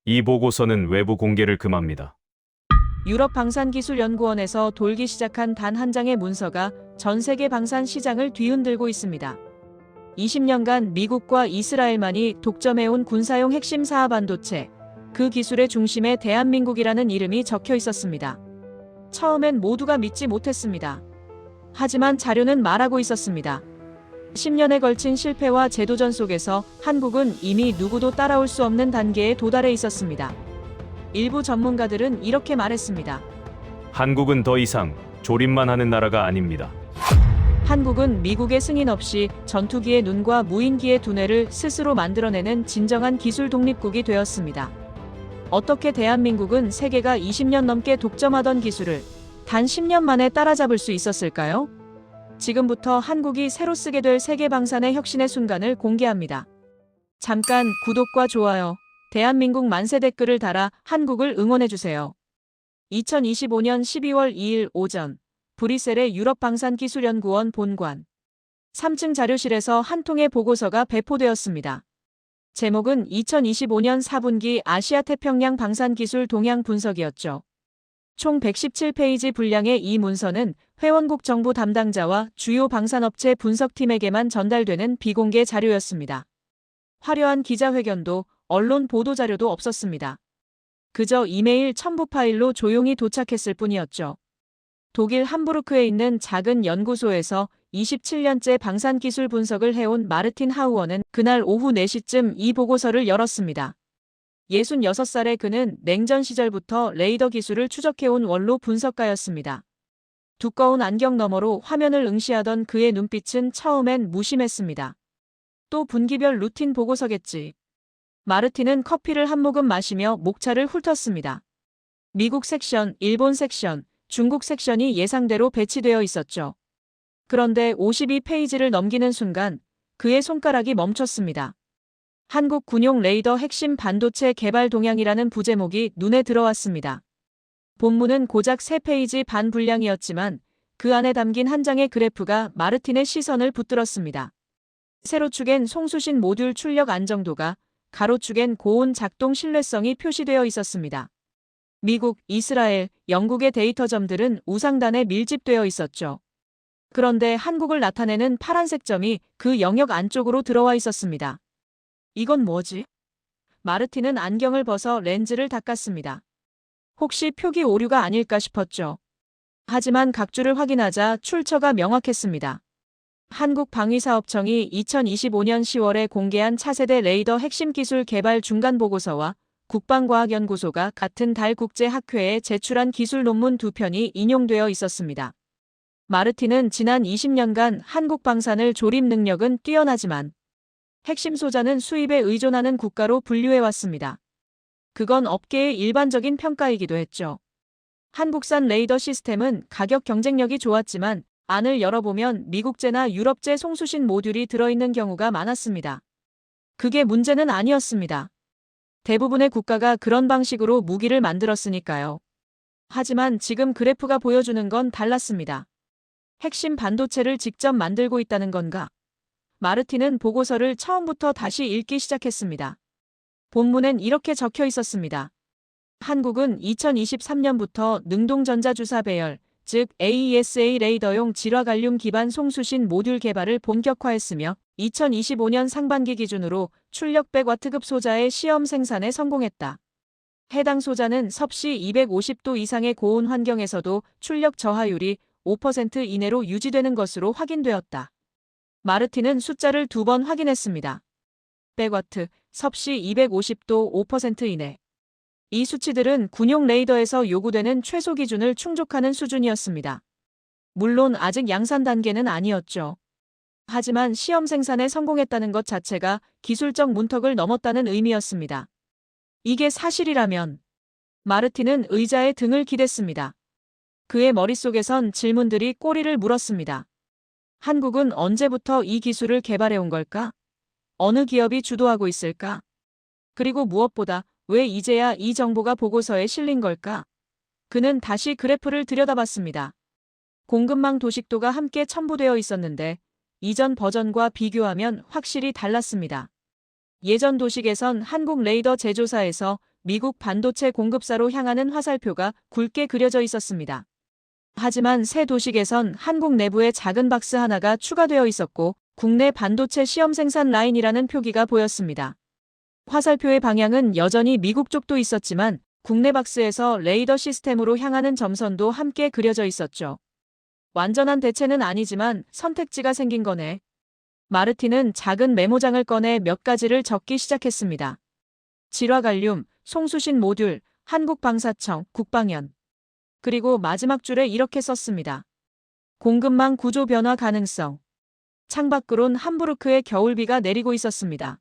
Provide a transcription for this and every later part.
이 보고서는 외부 공개를 금합니다. 유럽방산기술연구원에서 돌기 시작한 단 한 장의 문서가 전 세계 방산 시장을 뒤흔들고 있습니다. 20년간 미국과 이스라엘만이 독점해온 군사용 핵심 사하 반도체, 그 기술의 중심에 대한민국이라는 이름이 적혀 있었습니다. 처음엔 모두가 믿지 못했습니다. 하지만 자료는 말하고 있었습니다. 10년에 걸친 실패와 재도전 속에서 한국은 이미 누구도 따라올 수 없는 단계에 도달해 있었습니다. 일부 전문가들은 이렇게 말했습니다. 한국은 더 이상 조립만 하는 나라가 아닙니다. 한국은 미국의 승인 없이 전투기의 눈과 무인기의 두뇌를 스스로 만들어내는 진정한 기술 독립국이 되었습니다. 어떻게 대한민국은 세계가 20년 넘게 독점하던 기술을 단 10년 만에 따라잡을 수 있었을까요? 지금부터 한국이 새로 쓰게 될 세계 방산의 혁신의 순간을 공개합니다. 잠깐 구독과 좋아요, 대한민국 만세 댓글을 달아 한국을 응원해주세요. 2025년 12월 2일 오전 브뤼셀의 유럽방산기술연구원 본관 3층 자료실에서 한 통의 보고서가 배포되었습니다. 제목은 2025년 4분기 아시아태평양 방산기술 동향 분석이었죠. 총 117페이지 분량의 이 문서는 회원국 정부 담당자와 주요 방산업체 분석팀에게만 전달되는 비공개 자료였습니다. 화려한 기자회견도 언론 보도자료도 없었습니다. 그저 이메일 첨부 파일로 조용히 도착했을 뿐이었죠. 독일 함부르크에 있는 작은 연구소에서 27년째 방산기술 분석을 해온 마르틴 하우어는 그날 오후 4시쯤 이 보고서를 열었습니다. 66살의 그는 냉전 시절부터 레이더 기술을 추적해온 원로 분석가였습니다. 두꺼운 안경 너머로 화면을 응시하던 그의 눈빛은 처음엔 무심했습니다. 또 분기별 루틴 보고서겠지. 마르틴은 커피를 한 모금 마시며 목차를 훑었습니다. 미국 섹션, 일본 섹션, 중국 섹션이 예상대로 배치되어 있었죠. 그런데 52페이지를 넘기는 순간 그의 손가락이 멈췄습니다. 한국 군용 레이더 핵심 반도체 개발 동향이라는 부제목이 눈에 들어왔습니다. 본문은 고작 3페이지 반 분량이었지만 그 안에 담긴 한 장의 그래프가 마르틴의 시선을 붙들었습니다. 세로축엔 송수신 모듈 출력 안정도가, 가로축엔 고온 작동 신뢰성이 표시되어 있었습니다. 미국, 이스라엘, 영국의 데이터점들은 우상단에 밀집되어 있었죠. 그런데 한국을 나타내는 파란색 점이 그 영역 안쪽으로 들어와 있었습니다. 이건 뭐지? 마르틴은 안경을 벗어 렌즈를 닦았습니다. 혹시 표기 오류가 아닐까 싶었죠. 하지만 각주를 확인하자 출처가 명확했습니다. 한국방위사업청이 2025년 10월에 공개한 차세대 레이더 핵심 기술 개발 중간 보고서와 국방과학연구소가 같은 달 국제학회에 제출한 기술 논문 2편이 인용되어 있었습니다. 마르틴은 지난 20년간 한국 방산을 조립 능력은 뛰어나지만 핵심 소자는 수입에 의존하는 국가로 분류해왔습니다. 그건 업계의 일반적인 평가이기도 했죠. 한국산 레이더 시스템은 가격 경쟁력이 좋았지만 안을 열어보면 미국제나 유럽제 송수신 모듈이 들어있는 경우가 많았습니다. 그게 문제는 아니었습니다. 대부분의 국가가 그런 방식으로 무기를 만들었으니까요. 하지만 지금 그래프가 보여주는 건 달랐습니다. 핵심 반도체를 직접 만들고 있다는 건가? 마르틴은 보고서를 처음부터 다시 읽기 시작했습니다. 본문엔 이렇게 적혀 있었습니다. 한국은 2023년부터 능동전자주사 배열, 즉 AESA 레이더용 질화갈륨 기반 송수신 모듈 개발을 본격화했으며 2025년 상반기 기준으로 출력 100W급 소자의 시험 생산에 성공했다. 해당 소자는 섭씨 250도 이상의 고온 환경에서도 출력 저하율이 5% 이내로 유지되는 것으로 확인되었다. 마르틴은 숫자를 2번 확인했습니다. 100W, 섭씨 250도 5% 이내. 이 수치들은 군용 레이더에서 요구되는 최소 기준을 충족하는 수준이었습니다. 물론 아직 양산 단계는 아니었죠. 하지만 시험 생산에 성공했다는 것 자체가 기술적 문턱을 넘었다는 의미였습니다. 이게 사실이라면 마르틴은 의자에 등을 기댔습니다. 그의 머릿속에선 질문들이 꼬리를 물었습니다. 한국은 언제부터 이 기술을 개발해온 걸까? 어느 기업이 주도하고 있을까? 그리고 무엇보다 왜 이제야 이 정보가 보고서에 실린 걸까? 그는 다시 그래프를 들여다봤습니다. 공급망 도식도가 함께 첨부되어 있었는데 이전 버전과 비교하면 확실히 달랐습니다. 예전 도식에선 한국 레이더 제조사에서 미국 반도체 공급사로 향하는 화살표가 굵게 그려져 있었습니다. 하지만 새 도식에선 한국 내부에 작은 박스 하나가 추가되어 있었고 국내 반도체 시험 생산 라인이라는 표기가 보였습니다. 화살표의 방향은 여전히 미국 쪽도 있었지만 국내 박스에서 레이더 시스템으로 향하는 점선도 함께 그려져 있었죠. 완전한 대체는 아니지만 선택지가 생긴 거네. 마르틴은 작은 메모장을 꺼내 몇 가지를 적기 시작했습니다. 질화갈륨, 송수신 모듈, 한국방사청, 국방연. 그리고 마지막 줄에 이렇게 썼습니다. 공급망 구조 변화 가능성. 창밖으론 함부르크의 겨울비가 내리고 있었습니다.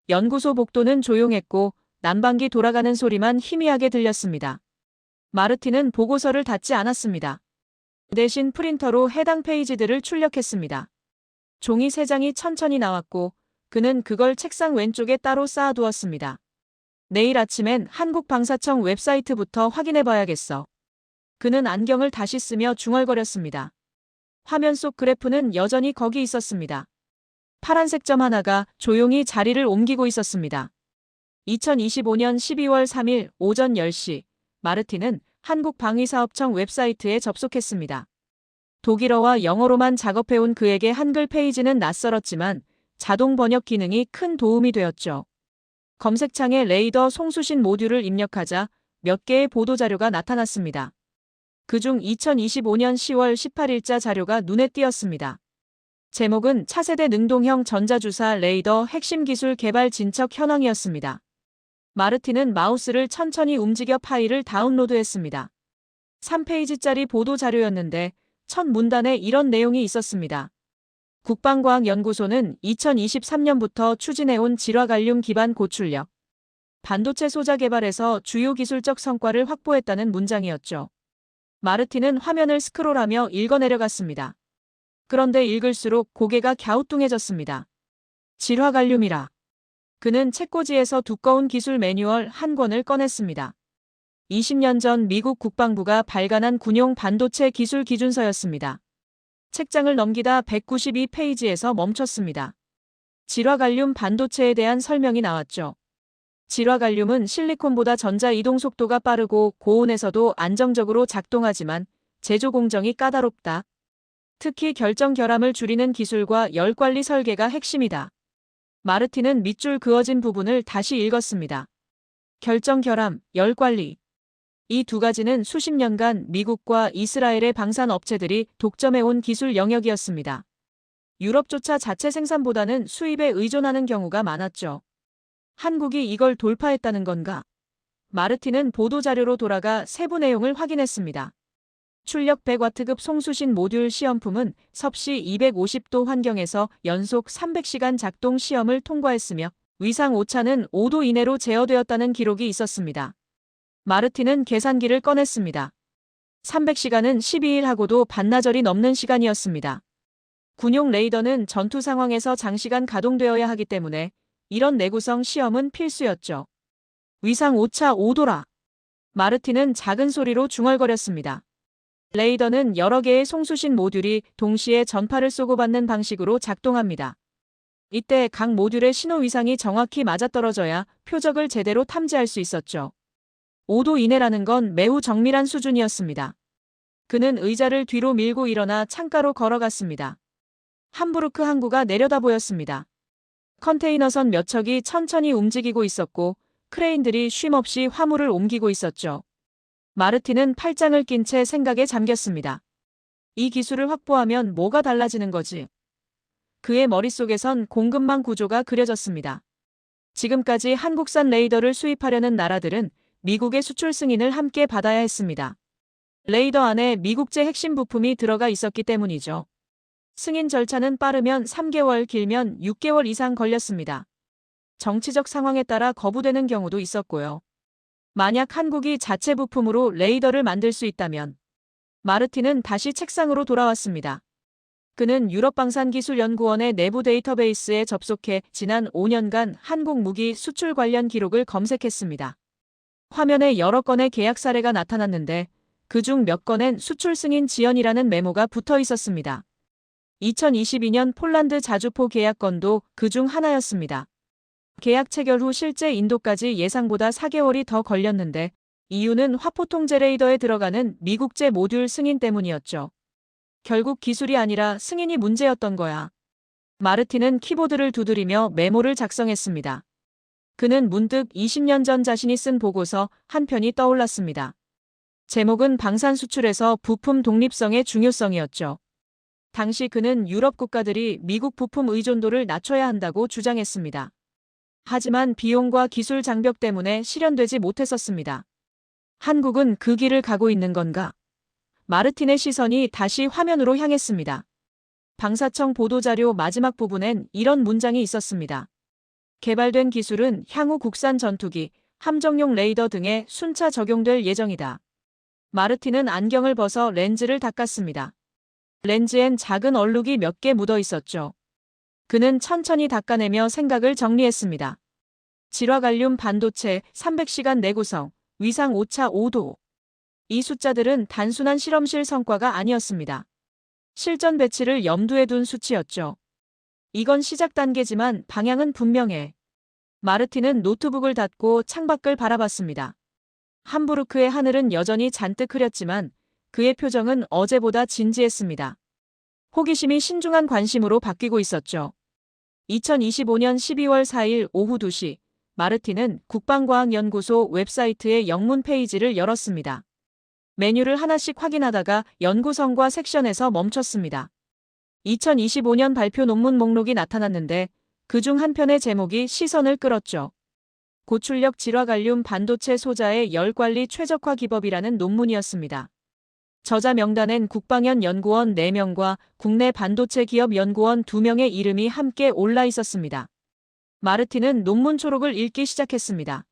연구소 복도는 조용했고 난방기 돌아가는 소리만 희미하게 들렸습니다. 마르틴은 보고서를 닫지 않았습니다. 대신 프린터로 해당 페이지들을 출력했습니다. 종이 3장이 천천히 나왔고 그는 그걸 책상 왼쪽에 따로 쌓아두었습니다. 내일 아침엔 한국방사청 웹사이트부터 확인해봐야겠어. 그는 안경을 다시 쓰며 중얼거렸습니다. 화면 속 그래프는 여전히 거기 있었습니다. 파란색 점 하나가 조용히 자리를 옮기고 있었습니다. 2025년 12월 3일 오전 10시, 마르틴은 한국방위사업청 웹사이트에 접속했습니다. 독일어와 영어로만 작업해온 그에게 한글 페이지는 낯설었지만 자동 번역 기능이 큰 도움이 되었죠. 검색창에 레이더 송수신 모듈을 입력하자 몇 개의 보도자료가 나타났습니다. 그중 2025년 10월 18일자 자료가 눈에 띄었습니다. 제목은 차세대 능동형 전자주사 레이더 핵심 기술 개발 진척 현황이었습니다. 마르틴은 마우스를 천천히 움직여 파일을 다운로드했습니다. 3페이지짜리 보도자료였는데 첫 문단에 이런 내용이 있었습니다. 국방과학연구소는 2023년부터 추진해온 질화갈륨 기반 고출력 반도체 소자 개발에서 주요 기술적 성과를 확보했다는 문장이었죠. 마르틴은 화면을 스크롤하며 읽어내려갔습니다. 그런데 읽을수록 고개가 갸우뚱해졌습니다. 질화갈륨이라. 그는 책꽂이에서 두꺼운 기술 매뉴얼 한 권을 꺼냈습니다. 20년 전 미국 국방부가 발간한 군용 반도체 기술 기준서였습니다. 책장을 넘기다 192페이지에서 멈췄습니다. 질화갈륨 반도체에 대한 설명이 나왔죠. 질화갈륨은 실리콘보다 전자 이동 속도가 빠르고 고온에서도 안정적으로 작동하지만 제조 공정이 까다롭다. 특히 결정 결함을 줄이는 기술과 열 관리 설계가 핵심이다. 마르틴은 밑줄 그어진 부분을 다시 읽었습니다. 결정 결함, 열 관리. 이 두 가지는 수십 년간 미국과 이스라엘의 방산 업체들이 독점해온 기술 영역이었습니다. 유럽조차 자체 생산보다는 수입에 의존하는 경우가 많았죠. 한국이 이걸 돌파했다는 건가? 마르틴은 보도자료로 돌아가 세부 내용을 확인했습니다. 출력 100W급 송수신 모듈 시험품은 섭씨 250도 환경에서 연속 300시간 작동 시험을 통과했으며 위상 오차는 5도 이내로 제어되었다는 기록이 있었습니다. 마르틴은 계산기를 꺼냈습니다. 300시간은 12일하고도 반나절이 넘는 시간이었습니다. 군용 레이더는 전투 상황에서 장시간 가동되어야 하기 때문에 이런 내구성 시험은 필수였죠. 위상 오차 5도라. 마르틴은 작은 소리로 중얼거렸습니다. 레이더는 여러 개의 송수신 모듈이 동시에 전파를 쏘고받는 방식으로 작동합니다. 이때 각 모듈의 신호 위상이 정확히 맞아떨어져야 표적을 제대로 탐지할 수 있었죠. 5도 이내라는 건 매우 정밀한 수준이었습니다. 그는 의자를 뒤로 밀고 일어나 창가로 걸어갔습니다. 함부르크 항구가 내려다 보였습니다. 컨테이너선 몇 척이 천천히 움직이고 있었고 크레인들이 쉼없이 화물을 옮기고 있었죠. 마르틴은 팔짱을 낀 채 생각에 잠겼습니다. 이 기술을 확보하면 뭐가 달라지는 거지? 그의 머릿속에선 공급망 구조가 그려졌습니다. 지금까지 한국산 레이더를 수입하려는 나라들은 미국의 수출 승인을 함께 받아야 했습니다. 레이더 안에 미국제 핵심 부품이 들어가 있었기 때문이죠. 승인 절차는 빠르면 3개월, 길면 6개월 이상 걸렸습니다. 정치적 상황에 따라 거부되는 경우도 있었고요. 만약 한국이 자체 부품으로 레이더를 만들 수 있다면 마르틴은 다시 책상으로 돌아왔습니다. 그는 유럽방산기술연구원의 내부 데이터베이스에 접속해 지난 5년간 한국 무기 수출 관련 기록을 검색했습니다. 화면에 여러 건의 계약 사례가 나타났는데 그중 몇 건엔 수출 승인 지연이라는 메모가 붙어 있었습니다. 2022년 폴란드 자주포 계약 건도 그중 하나였습니다. 계약 체결 후 실제 인도까지 예상보다 4개월이 더 걸렸는데 이유는 화포통제 레이더에 들어가는 미국제 모듈 승인 때문이었죠. 결국 기술이 아니라 승인이 문제였던 거야. 마르틴은 키보드를 두드리며 메모를 작성했습니다. 그는 문득 20년 전 자신이 쓴 보고서 한 편이 떠올랐습니다. 제목은 방산 수출에서 부품 독립성의 중요성이었죠. 당시 그는 유럽 국가들이 미국 부품 의존도를 낮춰야 한다고 주장했습니다. 하지만 비용과 기술 장벽 때문에 실현되지 못했었습니다. 한국은 그 길을 가고 있는 건가? 마르틴의 시선이 다시 화면으로 향했습니다. 방사청 보도자료 마지막 부분엔 이런 문장이 있었습니다. 개발된 기술은 향후 국산 전투기, 함정용 레이더 등에 순차 적용될 예정이다. 마르틴은 안경을 벗어 렌즈를 닦았습니다. 렌즈엔 작은 얼룩이 몇 개 묻어 있었죠. 그는 천천히 닦아내며 생각을 정리했습니다. 질화갈륨 반도체 300시간 내구성, 위상 오차 5도. 이 숫자들은 단순한 실험실 성과가 아니었습니다. 실전 배치를 염두에 둔 수치였죠. 이건 시작 단계지만 방향은 분명해. 마르틴은 노트북을 닫고 창밖을 바라봤습니다. 함부르크의 하늘은 여전히 잔뜩 흐렸지만 그의 표정은 어제보다 진지했습니다. 호기심이 신중한 관심으로 바뀌고 있었죠. 2025년 12월 4일 오후 2시, 마르틴은 국방과학연구소 웹사이트의 영문 페이지를 열었습니다. 메뉴를 하나씩 확인하다가 연구성과 섹션에서 멈췄습니다. 2025년 발표 논문 목록이 나타났는데 그중 한 편의 제목이 시선을 끌었죠. 고출력 질화갈륨 반도체 소자의 열관리 최적화 기법이라는 논문이었습니다. 저자 명단엔 국방연 연구원 4명과 국내 반도체 기업 연구원 2명의 이름이 함께 올라 있었습니다. 마르틴은 논문 초록을 읽기 시작했습니다.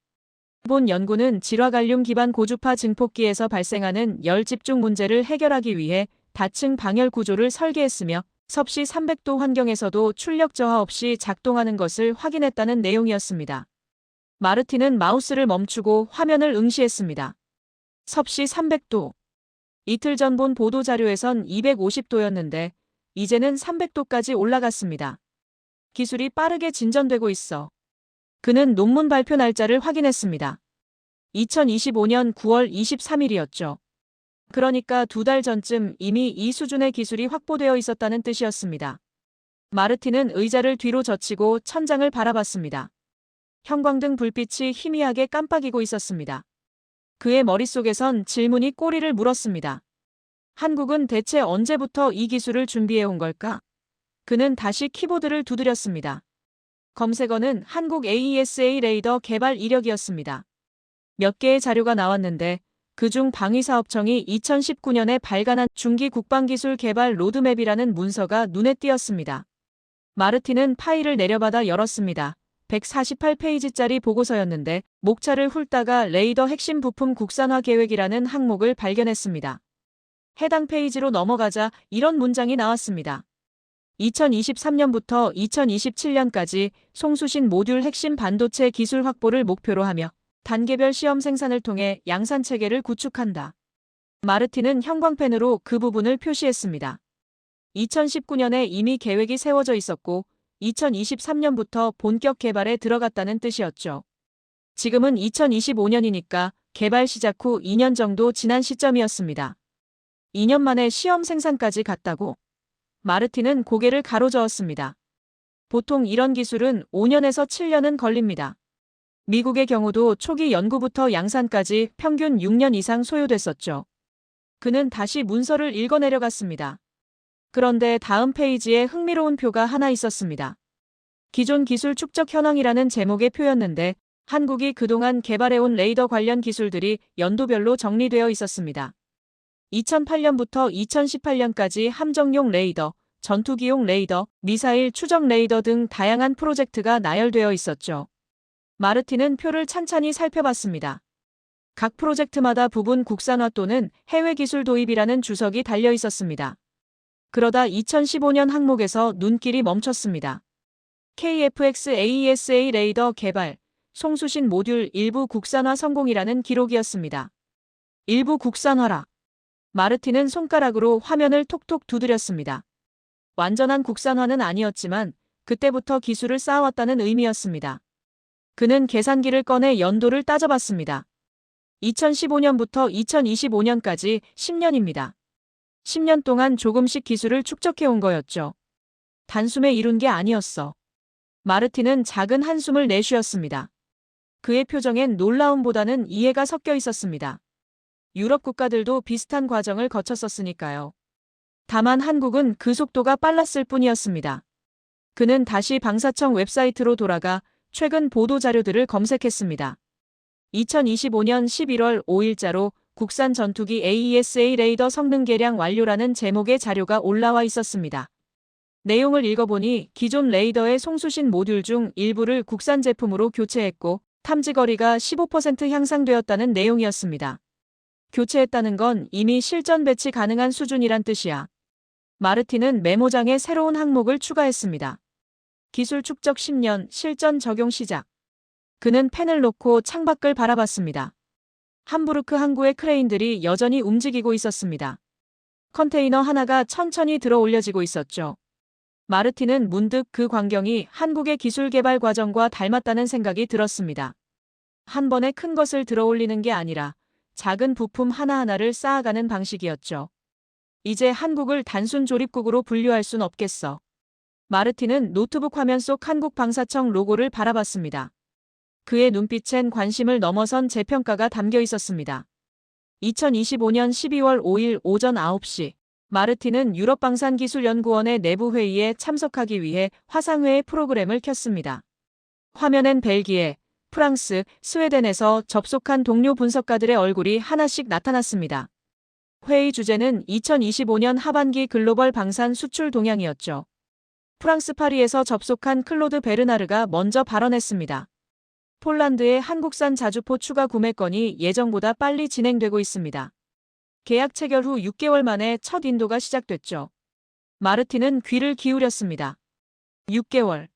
본 연구는 질화갈륨 기반 고주파 증폭기에서 발생하는 열 집중 문제를 해결하기 위해 다층 방열 구조를 설계했으며 섭씨 300도 환경에서도 출력 저하 없이 작동하는 것을 확인했다는 내용이었습니다. 마르틴은 마우스를 멈추고 화면을 응시했습니다. 섭씨 300도. 이틀 전 본 보도자료에선 250도였는데 이제는 300도까지 올라갔습니다. 기술이 빠르게 진전되고 있어. 그는 논문 발표 날짜를 확인했습니다. 2025년 9월 23일이었죠. 그러니까 2달 전쯤 이미 이 수준의 기술이 확보되어 있었다는 뜻이었습니다. 마르틴은 의자를 뒤로 젖히고 천장을 바라봤습니다. 형광등 불빛이 희미하게 깜빡이고 있었습니다. 그의 머릿속에선 질문이 꼬리를 물었습니다. 한국은 대체 언제부터 이 기술을 준비해온 걸까? 그는 다시 키보드를 두드렸습니다. 검색어는 한국 AESA 레이더 개발 이력이었습니다. 몇 개의 자료가 나왔는데 그중 방위사업청이 2019년에 발간한 중기 국방기술 개발 로드맵이라는 문서가 눈에 띄었습니다. 마르틴은 파일을 내려받아 열었습니다. 148페이지짜리 보고서였는데 목차를 훑다가 레이더 핵심 부품 국산화 계획이라는 항목을 발견했습니다. 해당 페이지로 넘어가자 이런 문장이 나왔습니다. 2023년부터 2027년까지 송수신 모듈 핵심 반도체 기술 확보를 목표로 하며 단계별 시험 생산을 통해 양산 체계를 구축한다. 마르틴은 형광펜으로 그 부분을 표시했습니다. 2019년에 이미 계획이 세워져 있었고 2023년부터 본격 개발에 들어갔다는 뜻이었죠. 지금은 2025년이니까 개발 시작 후 2년 정도 지난 시점이었습니다. 2년 만에 시험 생산까지 갔다고? 마르틴은 고개를 가로저었습니다. 보통 이런 기술은 5년에서 7년은 걸립니다. 미국의 경우도 초기 연구부터 양산까지 평균 6년 이상 소요됐었죠. 그는 다시 문서를 읽어 내려갔습니다. 그런데 다음 페이지에 흥미로운 표가 하나 있었습니다. 기존 기술 축적 현황이라는 제목의 표였는데 한국이 그동안 개발해온 레이더 관련 기술들이 연도별로 정리되어 있었습니다. 2008년부터 2018년까지 함정용 레이더, 전투기용 레이더, 미사일 추적 레이더 등 다양한 프로젝트가 나열되어 있었죠. 마르틴은 표를 찬찬히 살펴봤습니다. 각 프로젝트마다 부분 국산화 또는 해외 기술 도입이라는 주석이 달려 있었습니다. 그러다 2015년 항목에서 눈길이 멈췄습니다. KFX AESA 레이더 개발, 송수신 모듈 일부 국산화 성공이라는 기록이었습니다. 일부 국산화라. 마르틴은 손가락으로 화면을 톡톡 두드렸습니다. 완전한 국산화는 아니었지만 그때부터 기술을 쌓아왔다는 의미였습니다. 그는 계산기를 꺼내 연도를 따져봤습니다. 2015년부터 2025년까지 10년입니다. 10년 동안 조금씩 기술을 축적해온 거였죠. 단숨에 이룬 게 아니었어. 마르틴은 작은 한숨을 내쉬었습니다. 그의 표정엔 놀라움보다는 이해가 섞여 있었습니다. 유럽 국가들도 비슷한 과정을 거쳤었으니까요. 다만 한국은 그 속도가 빨랐을 뿐이었습니다. 그는 다시 방사청 웹사이트로 돌아가 최근 보도 자료들을 검색했습니다. 2025년 11월 5일자로 국산 전투기 AESA 레이더 성능 개량 완료라는 제목의 자료가 올라와 있었습니다. 내용을 읽어보니 기존 레이더의 송수신 모듈 중 일부를 국산 제품으로 교체했고 탐지거리가 15% 향상되었다는 내용이었습니다. 교체했다는 건 이미 실전 배치 가능한 수준이란 뜻이야. 마르틴은 메모장에 새로운 항목을 추가했습니다. 기술 축적 10년, 실전 적용 시작. 그는 펜을 놓고 창밖을 바라봤습니다. 함부르크 항구의 크레인들이 여전히 움직이고 있었습니다. 컨테이너 하나가 천천히 들어 올려지고 있었죠. 마르틴은 문득 그 광경이 한국의 기술 개발 과정과 닮았다는 생각이 들었습니다. 한 번에 큰 것을 들어 올리는 게 아니라 작은 부품 하나하나를 쌓아가는 방식이었죠. 이제 한국을 단순 조립국으로 분류할 순 없겠어. 마르틴은 노트북 화면 속 한국 방사청 로고를 바라봤습니다. 그의 눈빛엔 관심을 넘어선 재평가가 담겨 있었습니다. 2025년 12월 5일 오전 9시, 마르틴은 유럽방산기술연구원의 내부 회의에 참석하기 위해 화상회의 프로그램을 켰습니다. 화면엔 벨기에, 프랑스, 스웨덴에서 접속한 동료 분석가들의 얼굴이 하나씩 나타났습니다. 회의 주제는 2025년 하반기 글로벌 방산 수출 동향이었죠. 프랑스 파리에서 접속한 클로드 베르나르가 먼저 발언했습니다. 폴란드의 한국산 자주포 추가 구매 건이 예정보다 빨리 진행되고 있습니다. 계약 체결 후 6개월 만에 첫 인도가 시작됐죠. 마르틴은 귀를 기울였습니다. 6개월.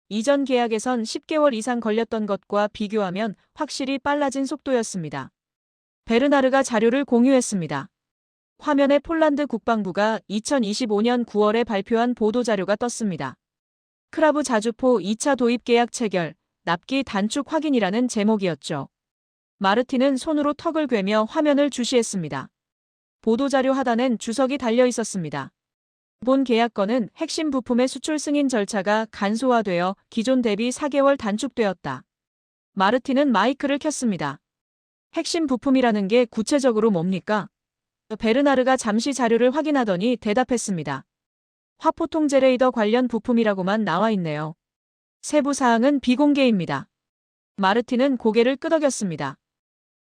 이전 계약에선 10개월 이상 걸렸던 것과 비교하면 확실히 빨라진 속도였습니다. 베르나르가 자료를 공유했습니다. 화면에 폴란드 국방부가 2025년 9월에 발표한 보도자료가 떴습니다. 크라브 자주포 2차 도입 계약 체결, 납기 단축 확인이라는 제목이었죠. 마르틴은 손으로 턱을 괴며 화면을 주시했습니다. 보도자료 하단엔 주석이 달려 있었습니다. 본 계약건은 핵심 부품의 수출 승인 절차가 간소화되어 기존 대비 4개월 단축되었다. 마르틴은 마이크를 켰습니다. 핵심 부품이라는 게 구체적으로 뭡니까? 베르나르가 잠시 자료를 확인하더니 대답했습니다. 화포통제 레이더 관련 부품이라고만 나와 있네요. 세부 사항은 비공개입니다. 마르틴은 고개를 끄덕였습니다.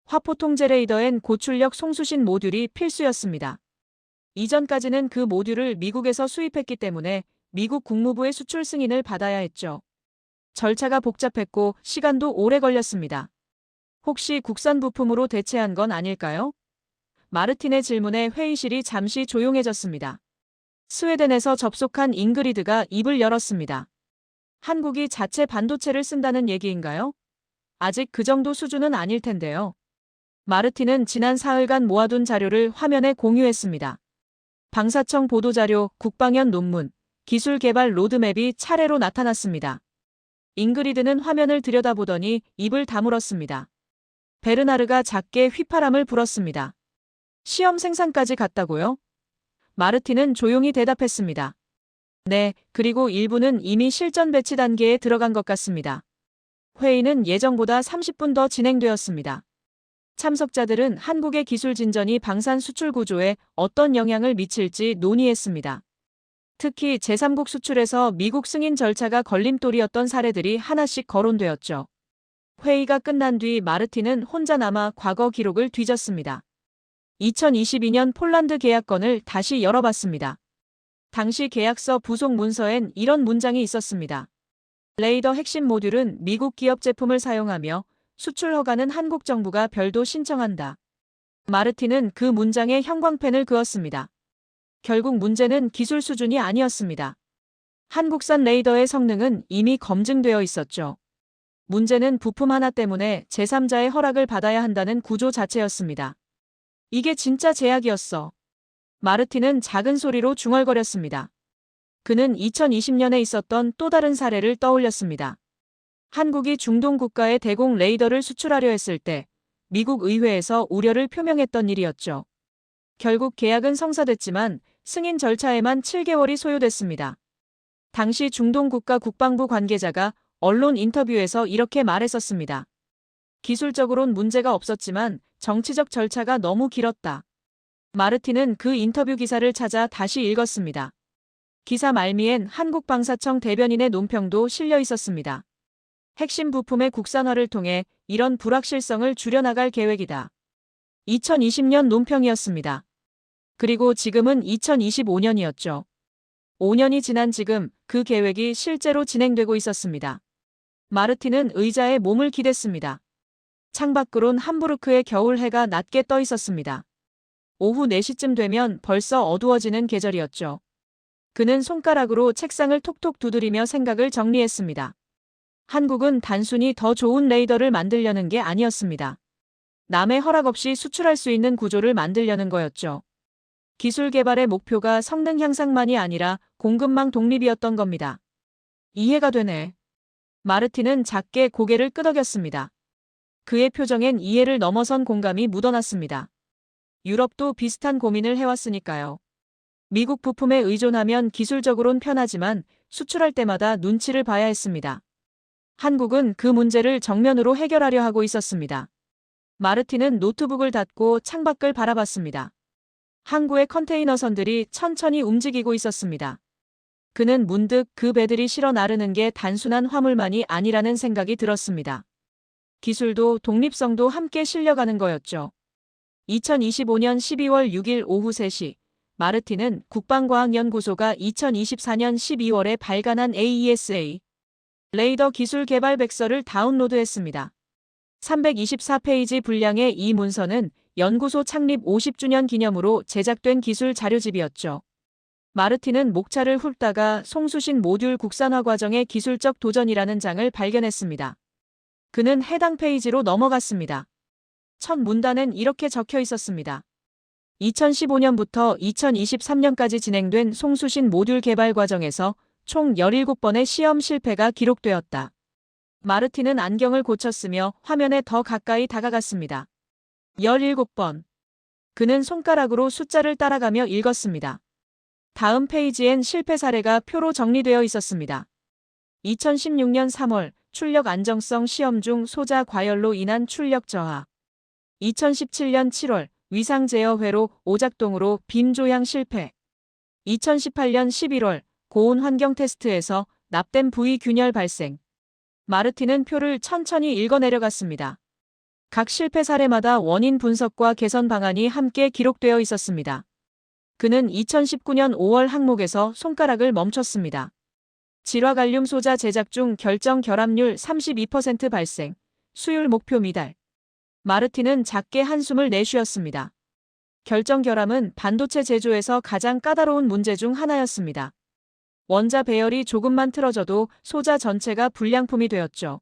화포통제 레이더엔 고출력 송수신 모듈이 필수였습니다. 이전까지는 그 모듈을 미국에서 수입했기 때문에 미국 국무부의 수출 승인을 받아야 했죠. 절차가 복잡했고 시간도 오래 걸렸습니다. 혹시 국산 부품으로 대체한 건 아닐까요? 마르틴의 질문에 회의실이 잠시 조용해졌습니다. 스웨덴에서 접속한 잉그리드가 입을 열었습니다. 한국이 자체 반도체를 쓴다는 얘기인가요? 아직 그 정도 수준은 아닐 텐데요. 마르틴은 지난 사흘간 모아둔 자료를 화면에 공유했습니다. 방사청 보도자료, 국방연 논문, 기술 개발 로드맵이 차례로 나타났습니다. 잉그리드는 화면을 들여다보더니 입을 다물었습니다. 베르나르가 작게 휘파람을 불었습니다. 시험 생산까지 갔다고요? 마르틴은 조용히 대답했습니다. 네, 그리고 일부는 이미 실전 배치 단계에 들어간 것 같습니다. 회의는 예정보다 30분 더 진행되었습니다. 참석자들은 한국의 기술 진전이 방산 수출 구조에 어떤 영향을 미칠지 논의했습니다. 특히 제3국 수출에서 미국 승인 절차가 걸림돌이었던 사례들이 하나씩 거론되었죠. 회의가 끝난 뒤 마르틴은 혼자 남아 과거 기록을 뒤졌습니다. 2022년 폴란드 계약건을 다시 열어봤습니다. 당시 계약서 부속 문서엔 이런 문장이 있었습니다. 레이더 핵심 모듈은 미국 기업 제품을 사용하며 수출 허가는 한국 정부가 별도 신청한다. 마르틴은 그 문장에 형광펜을 그었습니다. 결국 문제는 기술 수준이 아니었습니다. 한국산 레이더의 성능은 이미 검증되어 있었죠. 문제는 부품 하나 때문에 제3자의 허락을 받아야 한다는 구조 자체였습니다. 이게 진짜 제약이었어. 마르틴은 작은 소리로 중얼거렸습니다. 그는 2020년에 있었던 또 다른 사례를 떠올렸습니다. 한국이 중동 국가에 대공 레이더를 수출하려 했을 때 미국 의회에서 우려를 표명했던 일이었죠. 결국 계약은 성사됐지만 승인 절차에만 7개월이 소요됐습니다. 당시 중동 국가 국방부 관계자가 언론 인터뷰에서 이렇게 말했었습니다. 기술적으론 문제가 없었지만 정치적 절차가 너무 길었다. 마르틴은 그 인터뷰 기사를 찾아 다시 읽었습니다. 기사 말미엔 한국방사청 대변인의 논평도 실려 있었습니다. 핵심 부품의 국산화를 통해 이런 불확실성을 줄여나갈 계획이다. 2020년 논평이었습니다. 그리고 지금은 2025년이었죠. 5년이 지난 지금 그 계획이 실제로 진행되고 있었습니다. 마르틴은 의자에 몸을 기댔습니다. 창밖으론 함부르크의 겨울 해가 낮게 떠 있었습니다. 오후 4시쯤 되면 벌써 어두워지는 계절이었죠. 그는 손가락으로 책상을 톡톡 두드리며 생각을 정리했습니다. 한국은 단순히 더 좋은 레이더를 만들려는 게 아니었습니다. 남의 허락 없이 수출할 수 있는 구조를 만들려는 거였죠. 기술 개발의 목표가 성능 향상만이 아니라 공급망 독립이었던 겁니다. 이해가 되네. 마르틴은 작게 고개를 끄덕였습니다. 그의 표정엔 이해를 넘어선 공감이 묻어났습니다. 유럽도 비슷한 고민을 해왔으니까요. 미국 부품에 의존하면 기술적으론 편하지만 수출할 때마다 눈치를 봐야 했습니다. 한국은 그 문제를 정면으로 해결하려 하고 있었습니다. 마르틴은 노트북을 닫고 창밖을 바라봤습니다. 항구의 컨테이너선들이 천천히 움직이고 있었습니다. 그는 문득 그 배들이 실어 나르는 게 단순한 화물만이 아니라는 생각이 들었습니다. 기술도 독립성도 함께 실려가는 거였죠. 2025년 12월 6일 오후 3시, 마르틴은 국방과학연구소가 2024년 12월에 발간한 AESA 레이더 기술 개발 백서를 다운로드했습니다. 324페이지 분량의 이 문서는 연구소 창립 50주년 기념으로 제작된 기술 자료집이었죠. 마르틴은 목차를 훑다가 송수신 모듈 국산화 과정의 기술적 도전이라는 장을 발견했습니다. 그는 해당 페이지로 넘어갔습니다. 첫 문단엔 이렇게 적혀 있었습니다. 2015년부터 2023년까지 진행된 송수신 모듈 개발 과정에서 총 17번의 시험 실패가 기록되었다. 마르틴은 안경을 고쳤으며 화면에 더 가까이 다가갔습니다. 17번. 그는 손가락으로 숫자를 따라가며 읽었습니다. 다음 페이지엔 실패 사례가 표로 정리되어 있었습니다. 2016년 3월 출력 안정성 시험 중 소자 과열로 인한 출력 저하. 2017년 7월 위상 제어 회로 오작동으로 빔 조향 실패. 2018년 11월 고온 환경 테스트에서 납땜 부위 균열 발생. 마르틴은 표를 천천히 읽어내려갔습니다. 각 실패 사례마다 원인 분석과 개선 방안이 함께 기록되어 있었습니다. 그는 2019년 5월 항목에서 손가락을 멈췄습니다. 질화갈륨 소자 제작 중 결정 결합률 32% 발생, 수율 목표 미달. 마르틴은 작게 한숨을 내쉬었습니다. 결정 결함은 반도체 제조에서 가장 까다로운 문제 중 하나였습니다. 원자 배열이 조금만 틀어져도 소자 전체가 불량품이 되었죠.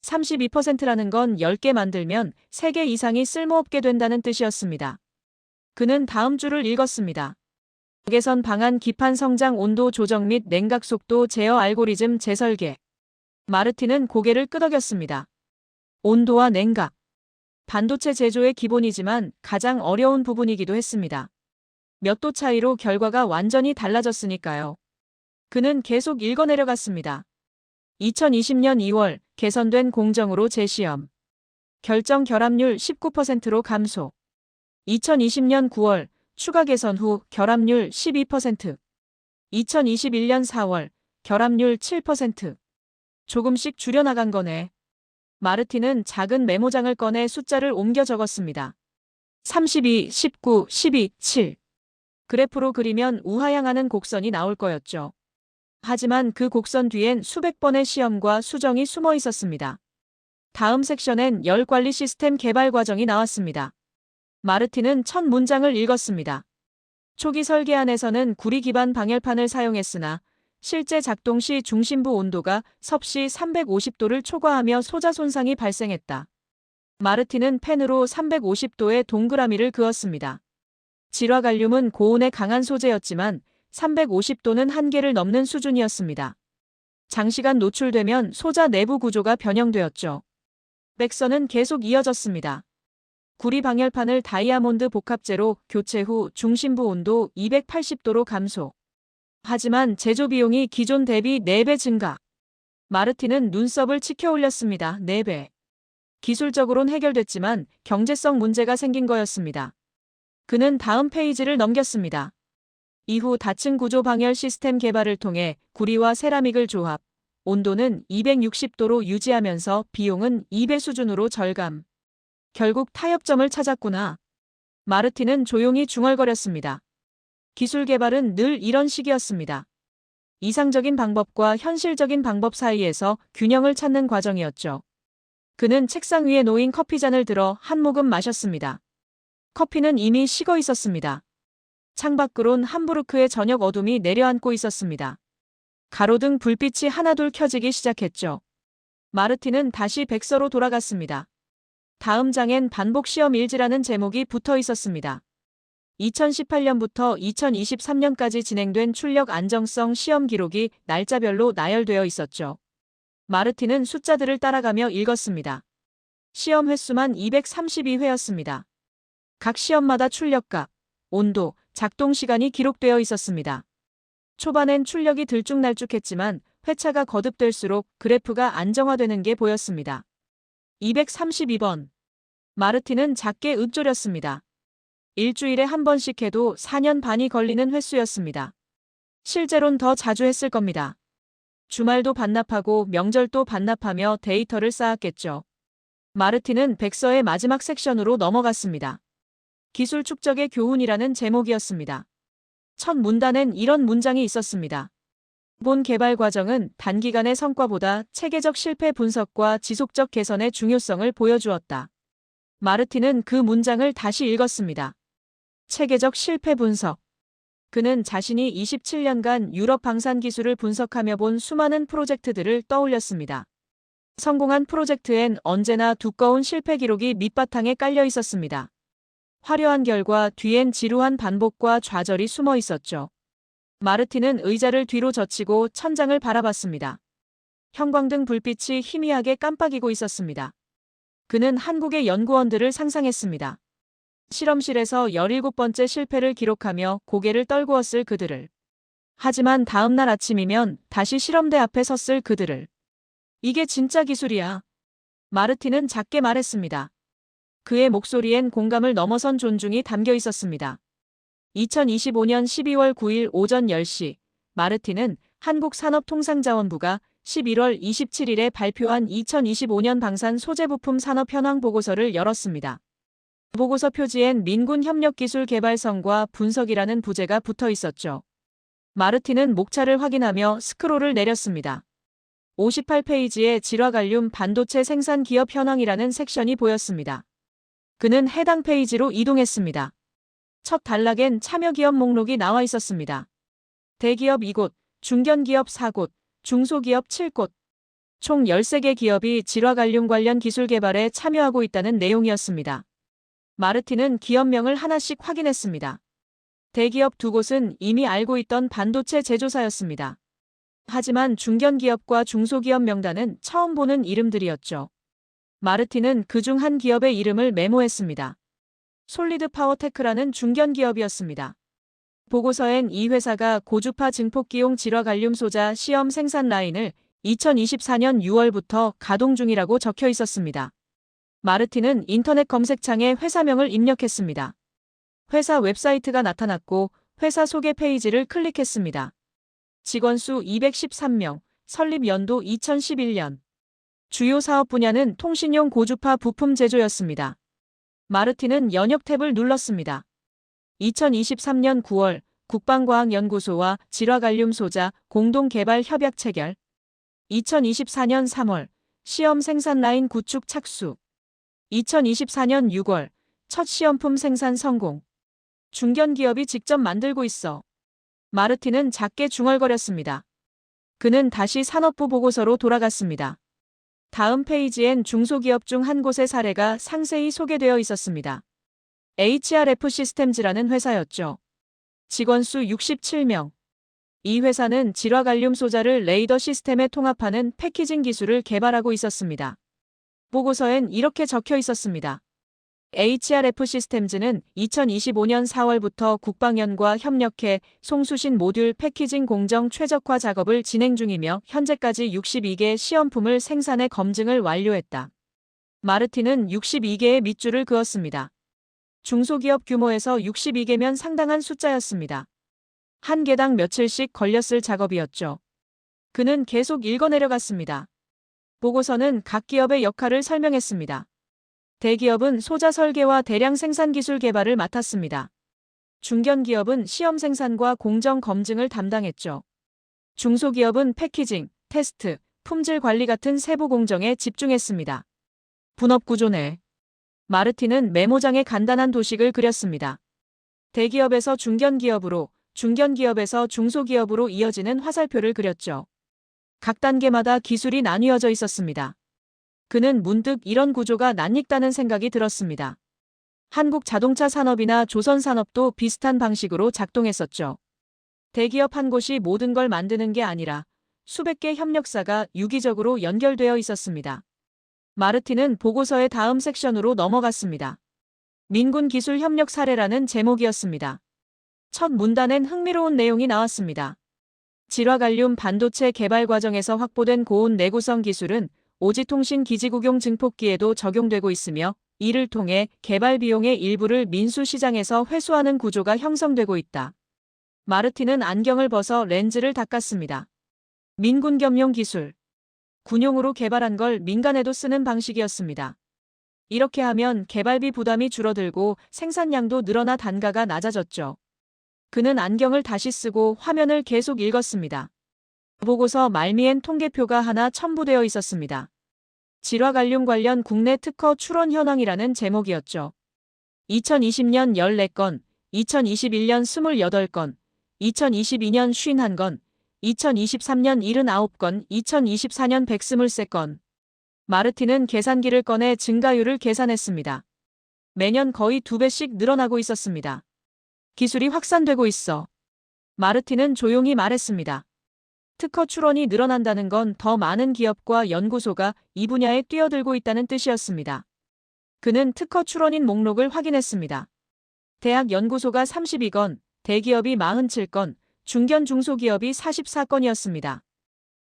32%라는 건 10개 만들면 3개 이상이 쓸모없게 된다는 뜻이었습니다. 그는 다음 줄을 읽었습니다. 개선 방안 기판 성장 온도 조정 및 냉각 속도 제어 알고리즘 재설계. 마르틴은 고개를 끄덕였습니다. 온도와 냉각. 반도체 제조의 기본이지만 가장 어려운 부분이기도 했습니다. 몇 도 차이로 결과가 완전히 달라졌으니까요. 그는 계속 읽어내려갔습니다. 2020년 2월 개선된 공정으로 재시험. 결정 결합률 19%로 감소. 2020년 9월 추가 개선 후 결합률 12%. 2021년 4월 결합률 7%. 조금씩 줄여나간 거네. 마르틴은 작은 메모장을 꺼내 숫자를 옮겨 적었습니다. 32, 19, 12, 7. 그래프로 그리면 우하향하는 곡선이 나올 거였죠. 하지만 그 곡선 뒤엔 수백 번의 시험과 수정이 숨어 있었습니다. 다음 섹션엔 열 관리 시스템 개발 과정이 나왔습니다. 마르틴은 첫 문장을 읽었습니다. 초기 설계안에서는 구리 기반 방열판을 사용했으나 실제 작동 시 중심부 온도가 섭씨 350도를 초과하며 소자 손상이 발생했다. 마르틴은 펜으로 350도의 동그라미를 그었습니다. 질화갈륨은 고온에 강한 소재였지만 350도는 한계를 넘는 수준이었습니다. 장시간 노출되면 소자 내부 구조가 변형되었죠. 백선은 계속 이어졌습니다. 구리 방열판을 다이아몬드 복합재로 교체 후 중심부 온도 280도로 감소. 하지만 제조 비용이 기존 대비 4배 증가. 마르틴은 눈썹을 치켜 올렸습니다. 4배. 기술적으론 해결됐지만 경제성 문제가 생긴 거였습니다. 그는 다음 페이지를 넘겼습니다. 이후 다층 구조 방열 시스템 개발을 통해 구리와 세라믹을 조합, 온도는 260도로 유지하면서 비용은 2배 수준으로 절감. 결국 타협점을 찾았구나. 마르틴은 조용히 중얼거렸습니다. 기술 개발은 늘 이런 식이었습니다. 이상적인 방법과 현실적인 방법 사이에서 균형을 찾는 과정이었죠. 그는 책상 위에 놓인 커피잔을 들어 한 모금 마셨습니다. 커피는 이미 식어 있었습니다. 창밖으론 함부르크의 저녁 어둠이 내려앉고 있었습니다. 가로등 불빛이 하나둘 켜지기 시작했죠. 마르틴은 다시 백서로 돌아갔습니다. 다음 장엔 반복 시험 일지라는 제목이 붙어 있었습니다. 2018년부터 2023년까지 진행된 출력 안정성 시험 기록이 날짜별로 나열되어 있었죠. 마르틴은 숫자들을 따라가며 읽었습니다. 시험 횟수만 232회였습니다. 각 시험마다 출력값, 온도, 작동 시간이 기록되어 있었습니다. 초반엔 출력이 들쭉날쭉했지만 회차가 거듭될수록 그래프가 안정화되는 게 보였습니다. 232번. 마르틴은 작게 읊조렸습니다. 일주일에 한 번씩 해도 4년 반이 걸리는 횟수였습니다. 실제론 더 자주 했을 겁니다. 주말도 반납하고 명절도 반납하며 데이터를 쌓았겠죠. 마르틴은 백서의 마지막 섹션으로 넘어갔습니다. 기술 축적의 교훈이라는 제목이었습니다. 첫 문단엔 이런 문장이 있었습니다. 본 개발 과정은 단기간의 성과보다 체계적 실패 분석과 지속적 개선의 중요성을 보여주었다. 마르틴은 그 문장을 다시 읽었습니다. 체계적 실패 분석. 그는 자신이 27년간 유럽 방산 기술을 분석하며 본 수많은 프로젝트들을 떠올렸습니다. 성공한 프로젝트엔 언제나 두꺼운 실패 기록이 밑바탕에 깔려 있었습니다. 화려한 결과 뒤엔 지루한 반복과 좌절이 숨어 있었죠. 마르틴은 의자를 뒤로 젖히고 천장을 바라봤습니다. 형광등 불빛이 희미하게 깜빡이고 있었습니다. 그는 한국의 연구원들을 상상했습니다. 실험실에서 17번째 실패를 기록하며 고개를 떨구었을 그들을. 하지만 다음 날 아침이면 다시 실험대 앞에 섰을 그들을. 이게 진짜 기술이야. 마르틴은 작게 말했습니다. 그의 목소리엔 공감을 넘어선 존중이 담겨 있었습니다. 2025년 12월 9일 오전 10시, 마르틴은 한국산업통상자원부가 11월 27일에 발표한 2025년 방산 소재부품 산업 현황 보고서를 열었습니다. 보고서 표지엔 민군협력기술개발성과 분석이라는 부제가 붙어 있었죠. 마르틴은 목차를 확인하며 스크롤을 내렸습니다. 58페이지에 질화갈륨 반도체 생산 기업 현황이라는 섹션이 보였습니다. 그는 해당 페이지로 이동했습니다. 첫 단락엔 참여기업 목록이 나와 있었습니다. 대기업 2곳, 중견기업 4곳, 중소기업 7곳. 총 13개 기업이 질화갈륨 관련 기술 개발에 참여하고 있다는 내용이었습니다. 마르틴은 기업명을 하나씩 확인했습니다. 대기업 2곳은 이미 알고 있던 반도체 제조사였습니다. 하지만 중견기업과 중소기업 명단은 처음 보는 이름들이었죠. 마르틴은 그중 한 기업의 이름을 메모했습니다. 솔리드 파워테크라는 중견기업이었습니다. 보고서엔 이 회사가 고주파 증폭기용 질화갈륨 소자 시험 생산 라인을 2024년 6월부터 가동 중이라고 적혀 있었습니다. 마르틴은 인터넷 검색창에 회사명을 입력했습니다. 회사 웹사이트가 나타났고 회사 소개 페이지를 클릭했습니다. 직원수 213명, 설립 연도 2011년. 주요 사업 분야는 통신용 고주파 부품 제조였습니다. 마르틴은 연역 탭을 눌렀습니다. 2023년 9월 국방과학연구소와 질화갈륨 소자 공동개발 협약 체결. 2024년 3월 시험 생산 라인 구축 착수. 2024년 6월 첫 시험품 생산 성공. 중견기업이 직접 만들고 있어. 마르틴은 작게 중얼거렸습니다. 그는 다시 산업부 보고서로 돌아갔습니다. 다음 페이지엔 중소기업 중 한 곳의 사례가 상세히 소개되어 있었습니다. HRF 시스템즈라는 회사였죠. 직원수 67명. 이 회사는 질화갈륨 소자를 레이더 시스템에 통합하는 패키징 기술을 개발하고 있었습니다. 보고서엔 이렇게 적혀 있었습니다. HRF 시스템즈는 2025년 4월부터 국방연과 협력해 송수신 모듈 패키징 공정 최적화 작업을 진행 중이며 현재까지 62개 시험품을 생산해 검증을 완료했다. 마르틴은 62개의 밑줄을 그었습니다. 중소기업 규모에서 62개면 상당한 숫자였습니다. 한 개당 며칠씩 걸렸을 작업이었죠. 그는 계속 읽어내려갔습니다. 보고서는 각 기업의 역할을 설명했습니다. 대기업은 소자 설계와 대량 생산 기술 개발을 맡았습니다. 중견기업은 시험 생산과 공정 검증을 담당했죠. 중소기업은 패키징, 테스트, 품질 관리 같은 세부 공정에 집중했습니다. 분업 구조 내 마르틴은 메모장에 간단한 도식을 그렸습니다. 대기업에서 중견기업으로, 중견기업에서 중소기업으로 이어지는 화살표를 그렸죠. 각 단계마다 기술이 나뉘어져 있었습니다. 그는 문득 이런 구조가 낯익다는 생각이 들었습니다. 한국 자동차 산업이나 조선 산업도 비슷한 방식으로 작동했었죠. 대기업 한 곳이 모든 걸 만드는 게 아니라 수백 개 협력사가 유기적으로 연결되어 있었습니다. 마르틴은 보고서의 다음 섹션으로 넘어갔습니다. 민군 기술 협력 사례라는 제목이었습니다. 첫 문단엔 흥미로운 내용이 나왔습니다. 질화갈륨 반도체 개발 과정에서 확보된 고온 내구성 기술은 오지통신 기지국용 증폭기에도 적용되고 있으며 이를 통해 개발 비용의 일부를 민수 시장에서 회수하는 구조가 형성되고 있다. 마르틴은 안경을 벗어 렌즈를 닦았습니다. 민군 겸용 기술. 군용으로 개발한 걸 민간에도 쓰는 방식이었습니다. 이렇게 하면 개발비 부담이 줄어들고 생산량도 늘어나 단가가 낮아졌죠. 그는 안경을 다시 쓰고 화면을 계속 읽었습니다. 보고서 말미엔 통계표가 하나 첨부되어 있었습니다. 질화갈륨 관련 국내 특허 출원 현황이라는 제목이었죠. 2020년 14건, 2021년 28건, 2022년 51건, 2023년 79건, 2024년 123건. 마르틴은 계산기를 꺼내 증가율을 계산했습니다. 매년 거의 2배씩 늘어나고 있었습니다. 기술이 확산되고 있어. 마르틴은 조용히 말했습니다. 특허 출원이 늘어난다는 건 더 많은 기업과 연구소가 이 분야에 뛰어들고 있다는 뜻이었습니다. 그는 특허 출원인 목록을 확인했습니다. 대학 연구소가 32건, 대기업이 47건, 중견 중소기업이 44건이었습니다.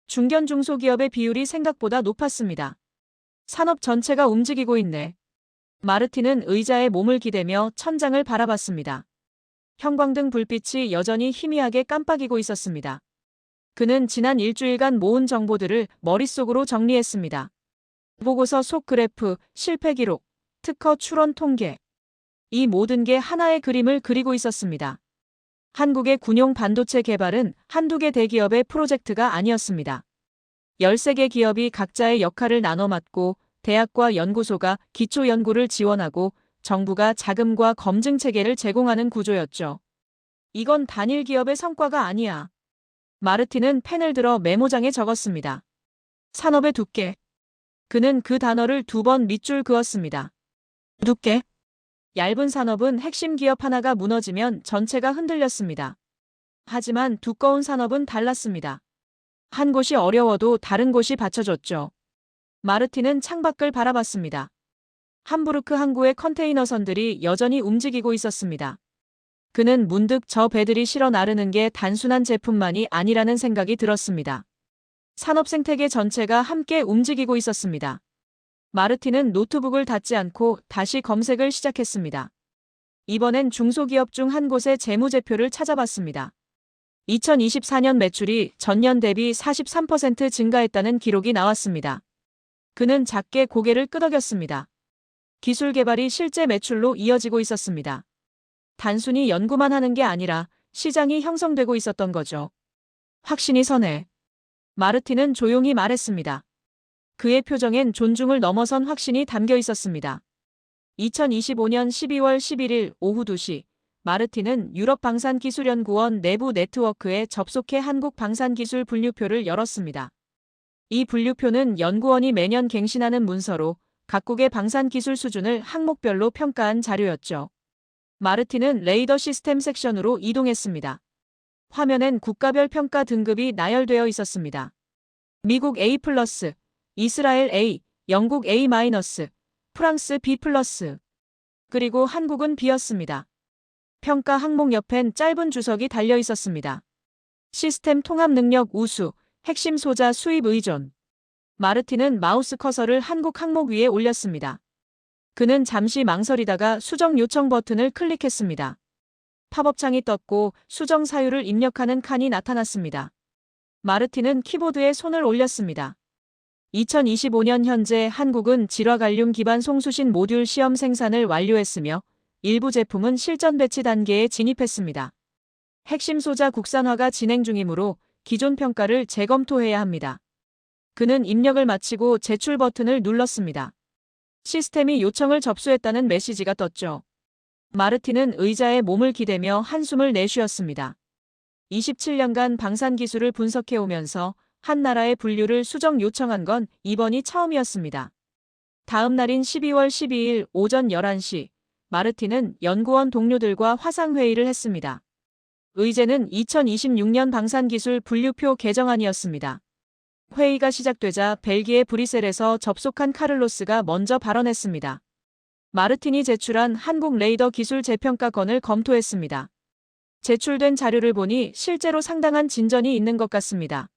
중견 중소기업의 비율이 생각보다 높았습니다. 산업 전체가 움직이고 있네. 마르틴은 의자에 몸을 기대며 천장을 바라봤습니다. 형광등 불빛이 여전히 희미하게 깜빡이고 있었습니다. 그는 지난 일주일간 모은 정보들을 머릿속으로 정리했습니다. 보고서 속 그래프, 실패 기록, 특허 출원 통계. 이 모든 게 하나의 그림을 그리고 있었습니다. 한국의 군용 반도체 개발은 한두 개 대기업의 프로젝트가 아니었습니다. 13개 기업이 각자의 역할을 나눠 맡고 대학과 연구소가 기초 연구를 지원하고 정부가 자금과 검증 체계를 제공하는 구조였죠. 이건 단일 기업의 성과가 아니야. 마르틴은 펜을 들어 메모장에 적었습니다. 산업의 두께. 그는 그 단어를 2번 밑줄 그었습니다. 두께. 얇은 산업은 핵심 기업 하나가 무너지면 전체가 흔들렸습니다. 하지만 두꺼운 산업은 달랐습니다. 한 곳이 어려워도 다른 곳이 받쳐줬죠. 마르틴은 창밖을 바라봤습니다. 함부르크 항구의 컨테이너선들이 여전히 움직이고 있었습니다. 그는 문득 저 배들이 실어 나르는 게 단순한 제품만이 아니라는 생각이 들었습니다. 산업 생태계 전체가 함께 움직이고 있었습니다. 마르틴은 노트북을 닫지 않고 다시 검색을 시작했습니다. 이번엔 중소기업 중 한 곳의 재무제표를 찾아봤습니다. 2024년 매출이 전년 대비 43% 증가했다는 기록이 나왔습니다. 그는 작게 고개를 끄덕였습니다. 기술 개발이 실제 매출로 이어지고 있었습니다. 단순히 연구만 하는 게 아니라 시장이 형성되고 있었던 거죠. 확신이 서네. 마르틴은 조용히 말했습니다. 그의 표정엔 존중을 넘어선 확신이 담겨 있었습니다. 2025년 12월 11일 오후 2시, 마르틴은 유럽방산기술연구원 내부 네트워크에 접속해 한국방산기술 분류표를 열었습니다. 이 분류표는 연구원이 매년 갱신하는 문서로 각국의 방산기술 수준을 항목별로 평가한 자료였죠. 마르틴은 레이더 시스템 섹션으로 이동했습니다. 화면엔 국가별 평가 등급이 나열되어 있었습니다. 미국 A+, 이스라엘 A, 영국 A-, 프랑스 B+, 그리고 한국은 B였습니다. 평가 항목 옆엔 짧은 주석이 달려 있었습니다. 시스템 통합 능력 우수, 핵심 소자 수입 의존. 마르틴은 마우스 커서를 한국 항목 위에 올렸습니다. 그는 잠시 망설이다가 수정 요청 버튼을 클릭했습니다. 팝업창이 떴고 수정 사유를 입력하는 칸이 나타났습니다. 마르틴은 키보드에 손을 올렸습니다. 2025년 현재 한국은 질화갈륨 기반 송수신 모듈 시험 생산을 완료했으며 일부 제품은 실전 배치 단계에 진입했습니다. 핵심 소자 국산화가 진행 중이므로 기존 평가를 재검토해야 합니다. 그는 입력을 마치고 제출 버튼을 눌렀습니다. 시스템이 요청을 접수했다는 메시지가 떴죠. 마르틴은 의자에 몸을 기대며 한숨을 내쉬었습니다. 27년간 방산 기술을 분석해오면서 한 나라의 분류를 수정 요청한 건 이번이 처음이었습니다. 다음 날인 12월 12일 오전 11시, 마르틴은 연구원 동료들과 화상회의를 했습니다. 의제는 2026년 방산기술 분류표 개정안이었습니다. 회의가 시작되자 벨기에 브뤼셀에서 접속한 카를로스가 먼저 발언했습니다. 마르틴이 제출한 한국 레이더 기술 재평가건을 검토했습니다. 제출된 자료를 보니 실제로 상당한 진전이 있는 것 같습니다.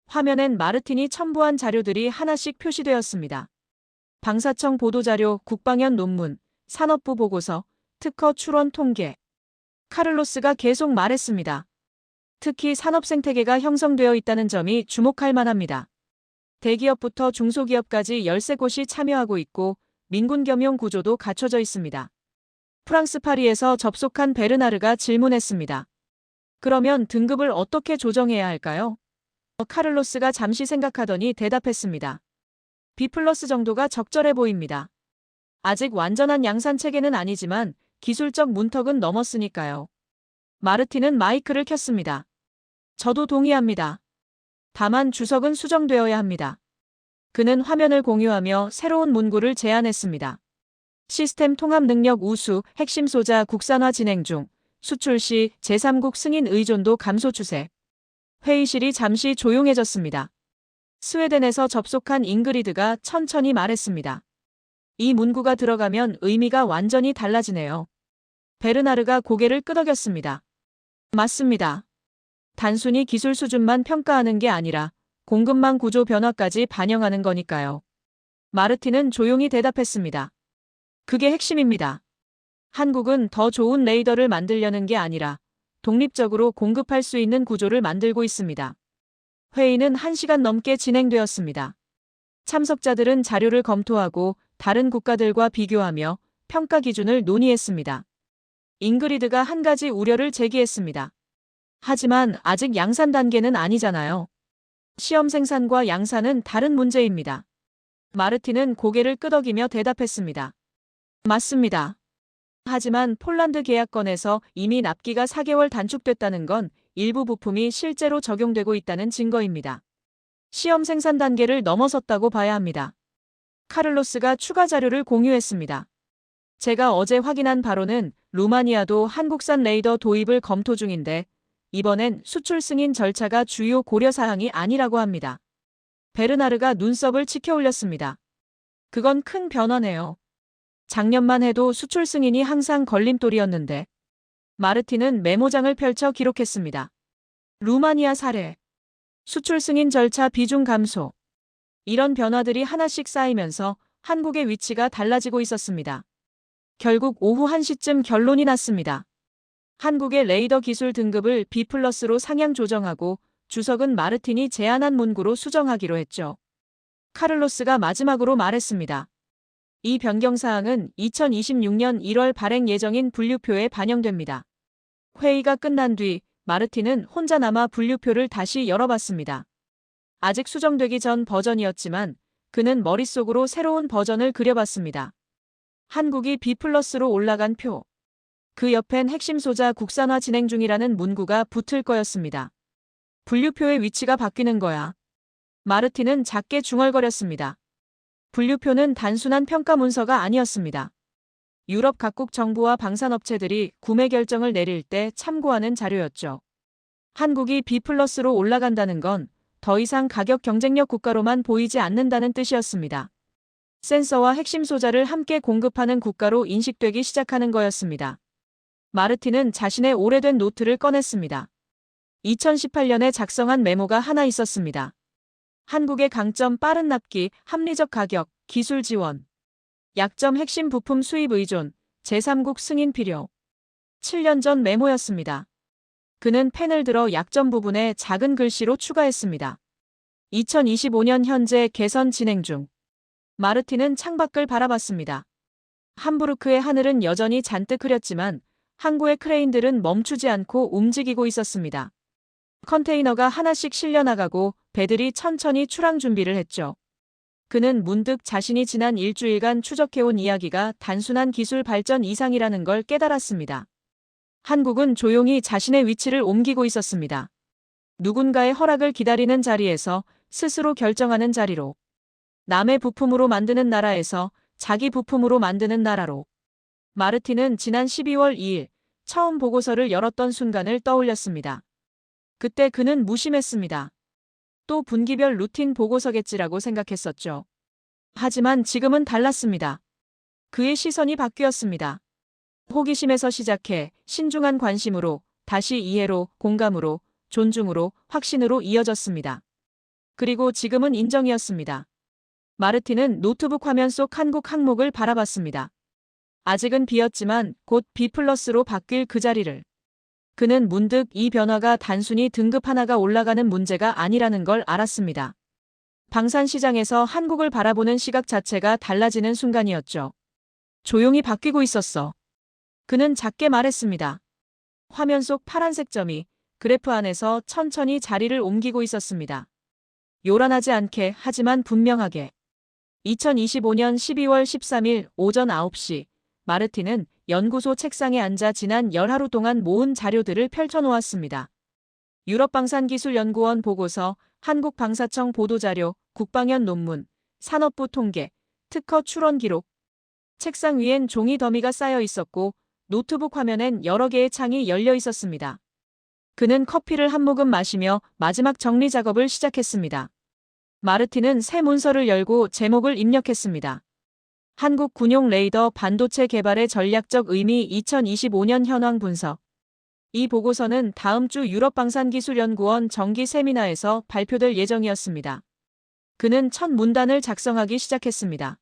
화면엔 마르틴이 첨부한 자료들이 하나씩 표시되었습니다. 방사청 보도자료, 국방연 논문, 산업부 보고서, 특허 출원 통계. 카를로스가 계속 말했습니다. 특히 산업 생태계가 형성되어 있다는 점이 주목할 만합니다. 대기업부터 중소기업까지 13곳이 참여하고 있고 민군 겸용 구조도 갖춰져 있습니다. 프랑스 파리에서 접속한 베르나르가 질문했습니다. 그러면 등급을 어떻게 조정해야 할까요? 카를로스가 잠시 생각하더니 대답했습니다. B+ 정도가 적절해 보입니다. 아직 완전한 양산 체계는 아니지만 기술적 문턱은 넘었으니까요. 마르틴은 마이크를 켰습니다. 저도 동의합니다. 다만 주석은 수정되어야 합니다. 그는 화면을 공유하며 새로운 문구를 제안했습니다. 시스템 통합 능력 우수, 핵심 소자 국산화 진행 중, 수출 시 제3국 승인 의존도 감소 추세. 회의실이 잠시 조용해졌습니다. 스웨덴에서 접속한 잉그리드가 천천히 말했습니다. 이 문구가 들어가면 의미가 완전히 달라지네요. 베르나르가 고개를 끄덕였습니다. 맞습니다. 단순히 기술 수준만 평가하는 게 아니라 공급망 구조 변화까지 반영하는 거니까요. 마르틴은 조용히 대답했습니다. 그게 핵심입니다. 한국은 더 좋은 레이더를 만들려는 게 아니라 독립적으로 공급할 수 있는 구조를 만들고 있습니다. 회의는 1시간 넘게 진행되었습니다. 참석자들은 자료를 검토하고 다른 국가들과 비교하며 평가 기준을 논의했습니다. 잉그리드가 한 가지 우려를 제기했습니다. 하지만 아직 양산 단계는 아니잖아요. 시험 생산과 양산은 다른 문제입니다. 마르틴은 고개를 끄덕이며 대답했습니다. 맞습니다. 하지만 폴란드 계약건에서 이미 납기가 4개월 단축됐다는 건 일부 부품이 실제로 적용되고 있다는 증거입니다. 시험 생산 단계를 넘어섰다고 봐야 합니다. 카를로스가 추가 자료를 공유했습니다. 제가 어제 확인한 바로는 루마니아도 한국산 레이더 도입을 검토 중인데 이번엔 수출 승인 절차가 주요 고려사항이 아니라고 합니다. 베르나르가 눈썹을 치켜 올렸습니다. 그건 큰 변화네요. 작년만 해도 수출 승인이 항상 걸림돌이었는데 마르틴은 메모장을 펼쳐 기록했습니다. 루마니아 사례, 수출 승인 절차 비중 감소. 이런 변화들이 하나씩 쌓이면서 한국의 위치가 달라지고 있었습니다. 결국 오후 1시쯤 결론이 났습니다. 한국의 레이더 기술 등급을 B+로 상향 조정하고 주석은 마르틴이 제안한 문구로 수정하기로 했죠. 카를로스가 마지막으로 말했습니다. 이 변경사항은 2026년 1월 발행 예정인 분류표에 반영됩니다. 회의가 끝난 뒤 마르틴은 혼자 남아 분류표를 다시 열어봤습니다. 아직 수정되기 전 버전이었지만 그는 머릿속으로 새로운 버전을 그려봤습니다. 한국이 B+로 올라간 표. 그 옆엔 핵심 소자 국산화 진행 중이라는 문구가 붙을 거였습니다. 분류표의 위치가 바뀌는 거야. 마르틴은 작게 중얼거렸습니다. 분류표는 단순한 평가 문서가 아니었습니다. 유럽 각국 정부와 방산업체들이 구매 결정을 내릴 때 참고하는 자료였죠. 한국이 B+로 올라간다는 건 더 이상 가격 경쟁력 국가로만 보이지 않는다는 뜻이었습니다. 센서와 핵심 소자를 함께 공급하는 국가로 인식되기 시작하는 거였습니다. 마르틴은 자신의 오래된 노트를 꺼냈습니다. 2018년에 작성한 메모가 하나 있었습니다. 한국의 강점 빠른 납기, 합리적 가격, 기술 지원. 약점 핵심 부품 수입 의존, 제3국 승인 필요. 7년 전 메모였습니다. 그는 펜을 들어 약점 부분에 작은 글씨로 추가했습니다. 2025년 현재 개선 진행 중. 마르틴은 창밖을 바라봤습니다. 함부르크의 하늘은 여전히 잔뜩 흐렸지만 항구의 크레인들은 멈추지 않고 움직이고 있었습니다. 컨테이너가 하나씩 실려나가고 배들이 천천히 출항 준비를 했죠. 그는 문득 자신이 지난 일주일간 추적해온 이야기가 단순한 기술 발전 이상이라는 걸 깨달았습니다. 한국은 조용히 자신의 위치를 옮기고 있었습니다. 누군가의 허락을 기다리는 자리에서 스스로 결정하는 자리로. 남의 부품으로 만드는 나라에서 자기 부품으로 만드는 나라로. 마르틴은 지난 12월 2일 처음 보고서를 열었던 순간을 떠올렸습니다. 그때 그는 무심했습니다. 또 분기별 루틴 보고서겠지라고 생각했었죠. 하지만 지금은 달랐습니다. 그의 시선이 바뀌었습니다. 호기심에서 시작해 신중한 관심으로, 다시 이해로, 공감으로, 존중으로, 확신으로 이어졌습니다. 그리고 지금은 인정이었습니다. 마르틴은 노트북 화면 속 한국 항목을 바라봤습니다. 아직은 비었지만 곧 B+로 바뀔 그 자리를. 그는 문득 이 변화가 단순히 등급 하나가 올라가는 문제가 아니라는 걸 알았습니다. 방산 시장에서 한국을 바라보는 시각 자체가 달라지는 순간이었죠. 조용히 바뀌고 있었어. 그는 작게 말했습니다. 화면 속 파란색 점이 그래프 안에서 천천히 자리를 옮기고 있었습니다. 요란하지 않게 하지만 분명하게. 2025년 12월 13일 오전 9시 마르틴은 연구소 책상에 앉아 지난 10하루 동안 모은 자료들을 펼쳐놓았습니다. 유럽방산기술연구원 보고서, 한국방사청 보도자료, 국방연 논문, 산업부 통계, 특허 출원 기록. 책상 위엔 종이 더미가 쌓여 있었고 노트북 화면엔 여러 개의 창이 열려 있었습니다. 그는 커피를 한 모금 마시며 마지막 정리 작업을 시작했습니다. 마르틴은 새 문서를 열고 제목을 입력했습니다. 한국 군용 레이더 반도체 개발의 전략적 의미 2025년 현황 분석. 이 보고서는 다음 주 유럽방산기술연구원 정기 세미나에서 발표될 예정이었습니다. 그는 첫 문단을 작성하기 시작했습니다.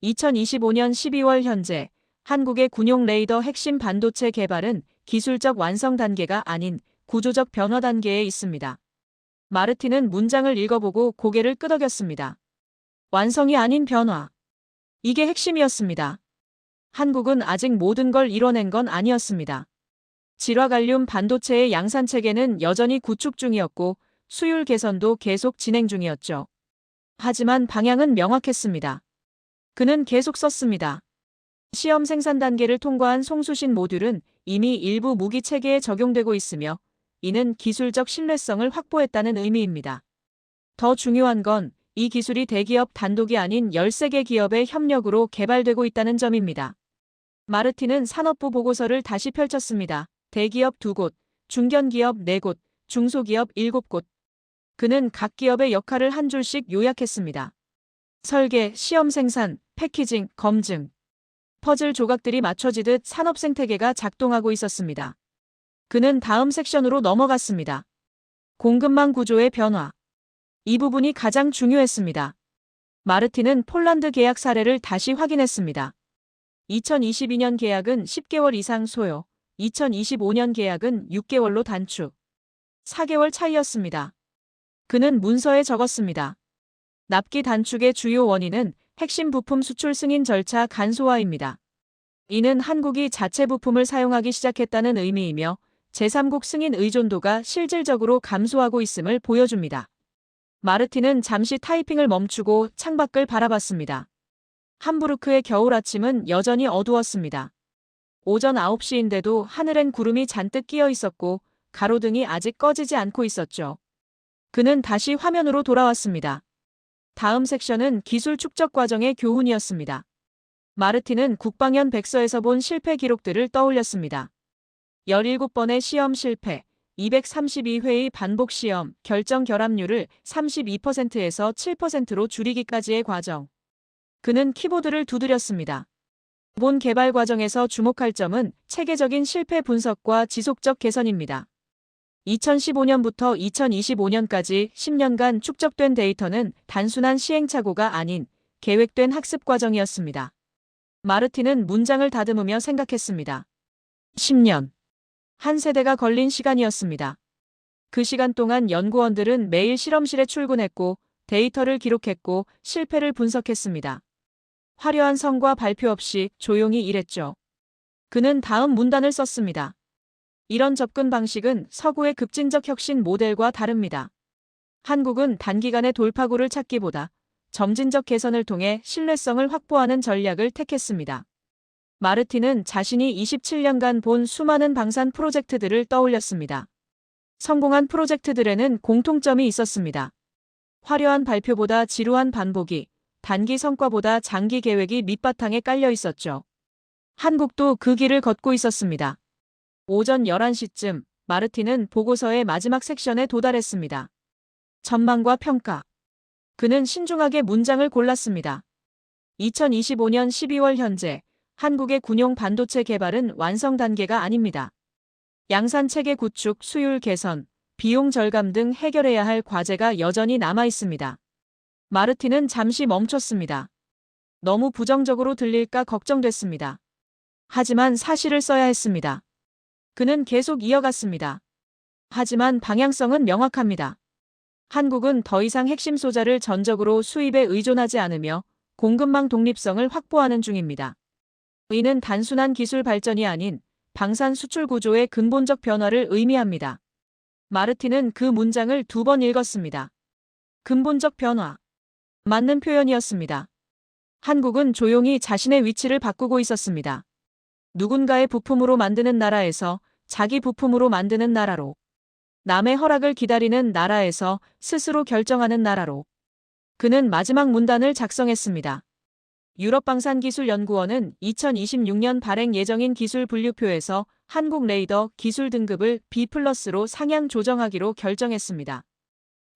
2025년 12월 현재 한국의 군용 레이더 핵심 반도체 개발은 기술적 완성 단계가 아닌 구조적 변화 단계에 있습니다. 마르틴은 문장을 읽어보고 고개를 끄덕였습니다. 완성이 아닌 변화. 이게 핵심이었습니다. 한국은 아직 모든 걸 이뤄낸 건 아니었습니다. 질화갈륨 반도체의 양산 체계는 여전히 구축 중이었고 수율 개선도 계속 진행 중이었죠. 하지만 방향은 명확했습니다. 그는 계속 썼습니다. 시험 생산 단계를 통과한 송수신 모듈은 이미 일부 무기 체계에 적용되고 있으며 이는 기술적 신뢰성을 확보했다는 의미입니다. 더 중요한 건 이 기술이 대기업 단독이 아닌 13개 기업의 협력으로 개발되고 있다는 점입니다. 마르틴은 산업부 보고서를 다시 펼쳤습니다. 대기업 2곳, 중견기업 4곳, 중소기업 7곳. 그는 각 기업의 역할을 한 줄씩 요약했습니다. 설계, 시험 생산, 패키징, 검증. 퍼즐 조각들이 맞춰지듯 산업 생태계가 작동하고 있었습니다. 그는 다음 섹션으로 넘어갔습니다. 공급망 구조의 변화. 이 부분이 가장 중요했습니다. 마르틴은 폴란드 계약 사례를 다시 확인했습니다. 2022년 계약은 10개월 이상 소요, 2025년 계약은 6개월로 단축. 4개월 차이였습니다. 그는 문서에 적었습니다. 납기 단축의 주요 원인은 핵심 부품 수출 승인 절차 간소화입니다. 이는 한국이 자체 부품을 사용하기 시작했다는 의미이며 제3국 승인 의존도가 실질적으로 감소하고 있음을 보여줍니다. 마르틴은 잠시 타이핑을 멈추고 창밖을 바라봤습니다. 함부르크의 겨울 아침은 여전히 어두웠습니다. 오전 9시인데도 하늘엔 구름이 잔뜩 끼어 있었고 가로등이 아직 꺼지지 않고 있었죠. 그는 다시 화면으로 돌아왔습니다. 다음 섹션은 기술 축적 과정의 교훈이었습니다. 마르틴은 국방연 백서에서 본 실패 기록들을 떠올렸습니다. 17번의 시험 실패, 232회의 반복 시험, 결정 결합률을 32%에서 7%로 줄이기까지의 과정. 그는 키보드를 두드렸습니다. 본 개발 과정에서 주목할 점은 체계적인 실패 분석과 지속적 개선입니다. 2015년부터 2025년까지 10년간 축적된 데이터는 단순한 시행착오가 아닌 계획된 학습 과정이었습니다. 마르틴은 문장을 다듬으며 생각했습니다. 10년. 한 세대가 걸린 시간이었습니다. 그 시간 동안 연구원들은 매일 실험실에 출근했고 데이터를 기록했고 실패를 분석했습니다. 화려한 성과 발표 없이 조용히 일했죠. 그는 다음 문단을 썼습니다. 이런 접근 방식은 서구의 급진적 혁신 모델과 다릅니다. 한국은 단기간에 돌파구를 찾기보다 점진적 개선을 통해 신뢰성을 확보하는 전략을 택했습니다. 마르틴은 자신이 27년간 본 수많은 방산 프로젝트들을 떠올렸습니다. 성공한 프로젝트들에는 공통점이 있었습니다. 화려한 발표보다 지루한 반복이, 단기 성과보다 장기 계획이 밑바탕에 깔려 있었죠. 한국도 그 길을 걷고 있었습니다. 오전 11시쯤 마르틴은 보고서의 마지막 섹션에 도달했습니다. 전망과 평가. 그는 신중하게 문장을 골랐습니다. 2025년 12월 현재 한국의 군용 반도체 개발은 완성 단계가 아닙니다. 양산 체계 구축, 수율 개선, 비용 절감 등 해결해야 할 과제가 여전히 남아 있습니다. 마르틴은 잠시 멈췄습니다. 너무 부정적으로 들릴까 걱정됐습니다. 하지만 사실을 써야 했습니다. 그는 계속 이어갔습니다. 하지만 방향성은 명확합니다. 한국은 더 이상 핵심 소자를 전적으로 수입에 의존하지 않으며 공급망 독립성을 확보하는 중입니다. 이는 단순한 기술 발전이 아닌 방산 수출 구조의 근본적 변화를 의미합니다. 마르틴은 그 문장을 2번 읽었습니다. 근본적 변화. 맞는 표현이었습니다. 한국은 조용히 자신의 위치를 바꾸고 있었습니다. 누군가의 부품으로 만드는 나라에서 자기 부품으로 만드는 나라로. 남의 허락을 기다리는 나라에서 스스로 결정하는 나라로. 그는 마지막 문단을 작성했습니다. 유럽방산기술연구원은 2026년 발행 예정인 기술 분류표에서 한국 레이더 기술 등급을 B+로 상향 조정하기로 결정했습니다.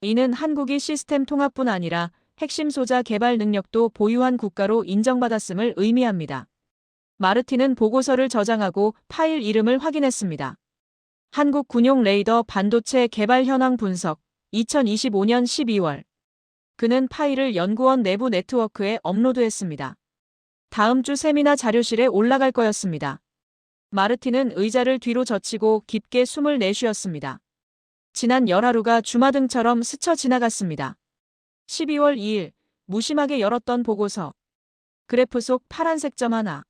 이는 한국이 시스템 통합뿐 아니라 핵심 소자 개발 능력도 보유한 국가로 인정받았음을 의미합니다. 마르틴은 보고서를 저장하고 파일 이름을 확인했습니다. 한국 군용 레이더 반도체 개발 현황 분석 2025년 12월. 그는 파일을 연구원 내부 네트워크에 업로드했습니다. 다음 주 세미나 자료실에 올라갈 거였습니다. 마르틴은 의자를 뒤로 젖히고 깊게 숨을 내쉬었습니다. 지난 열하루가 주마등처럼 스쳐 지나갔습니다. 12월 2일, 무심하게 열었던 보고서. 그래프 속 파란색 점 하나.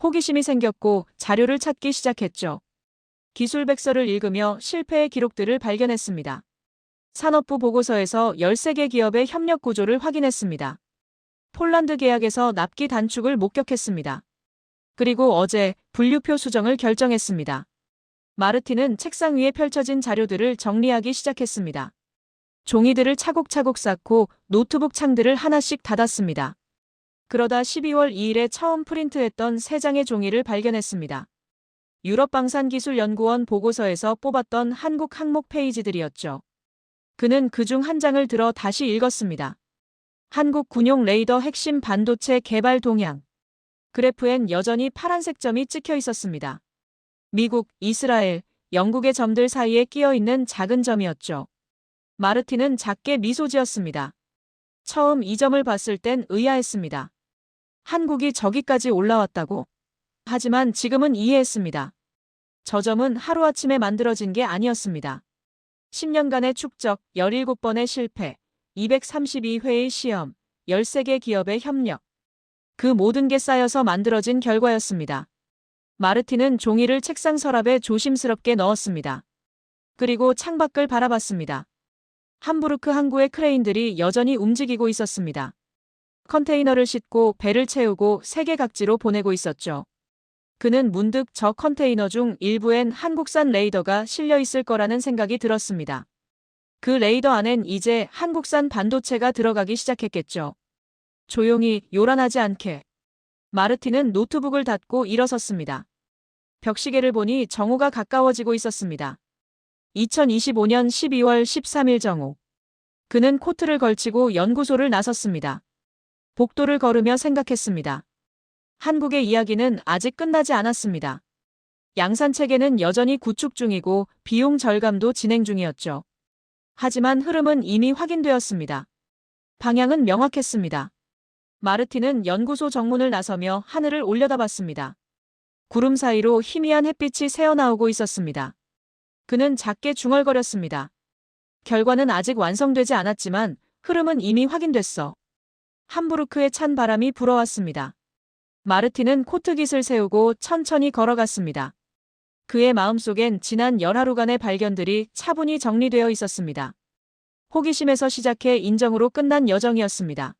호기심이 생겼고 자료를 찾기 시작했죠. 기술 백서를 읽으며 실패의 기록들을 발견했습니다. 산업부 보고서에서 13개 기업의 협력 구조를 확인했습니다. 폴란드 계약에서 납기 단축을 목격했습니다. 그리고 어제 분류표 수정을 결정했습니다. 마르틴은 책상 위에 펼쳐진 자료들을 정리하기 시작했습니다. 종이들을 차곡차곡 쌓고 노트북 창들을 하나씩 닫았습니다. 그러다 12월 2일에 처음 프린트했던 3장의 종이를 발견했습니다. 유럽방산기술연구원 보고서에서 뽑았던 한국 항목 페이지들이었죠. 그는 그중 한 장을 들어 다시 읽었습니다. 한국 군용 레이더 핵심 반도체 개발 동향. 그래프엔 여전히 파란색 점이 찍혀 있었습니다. 미국, 이스라엘, 영국의 점들 사이에 끼어 있는 작은 점이었죠. 마르틴은 작게 미소 지었습니다. 처음 이 점을 봤을 땐 의아했습니다. 한국이 저기까지 올라왔다고. 하지만 지금은 이해했습니다. 저 점은 하루아침에 만들어진 게 아니었습니다. 10년간의 축적, 17번의 실패, 232회의 시험, 13개 기업의 협력. 그 모든 게 쌓여서 만들어진 결과였습니다. 마르틴은 종이를 책상 서랍에 조심스럽게 넣었습니다. 그리고 창밖을 바라봤습니다. 함부르크 항구의 크레인들이 여전히 움직이고 있었습니다. 컨테이너를 싣고 배를 채우고 세계 각지로 보내고 있었죠. 그는 문득 저 컨테이너 중 일부엔 한국산 레이더가 실려 있을 거라는 생각이 들었습니다. 그 레이더 안엔 이제 한국산 반도체가 들어가기 시작했겠죠. 조용히, 요란하지 않게. 마르틴은 노트북을 닫고 일어섰습니다. 벽시계를 보니 정오가 가까워지고 있었습니다. 2025년 12월 13일 정오. 그는 코트를 걸치고 연구소를 나섰습니다. 복도를 걸으며 생각했습니다. 한국의 이야기는 아직 끝나지 않았습니다. 양산 체계는 여전히 구축 중이고 비용 절감도 진행 중이었죠. 하지만 흐름은 이미 확인되었습니다. 방향은 명확했습니다. 마르틴은 연구소 정문을 나서며 하늘을 올려다봤습니다. 구름 사이로 희미한 햇빛이 새어나오고 있었습니다. 그는 작게 중얼거렸습니다. 결과는 아직 완성되지 않았지만 흐름은 이미 확인됐어. 함부르크에 찬 바람이 불어왔습니다. 마르틴은 코트깃을 세우고 천천히 걸어갔습니다. 그의 마음속엔 지난 열하루간의 발견들이 차분히 정리되어 있었습니다. 호기심에서 시작해 인정으로 끝난 여정이었습니다.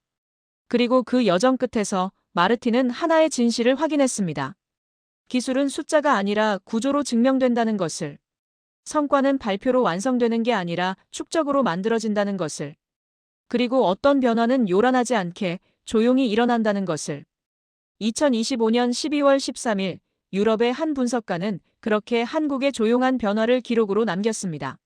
그리고 그 여정 끝에서 마르틴은 하나의 진실을 확인했습니다. 기술은 숫자가 아니라 구조로 증명된다는 것을. 성과는 발표로 완성되는 게 아니라 축적으로 만들어진다는 것을. 그리고 어떤 변화는 요란하지 않게 조용히 일어난다는 것을. 2025년 12월 13일 유럽의 한 분석가는 그렇게 한국의 조용한 변화를 기록으로 남겼습니다.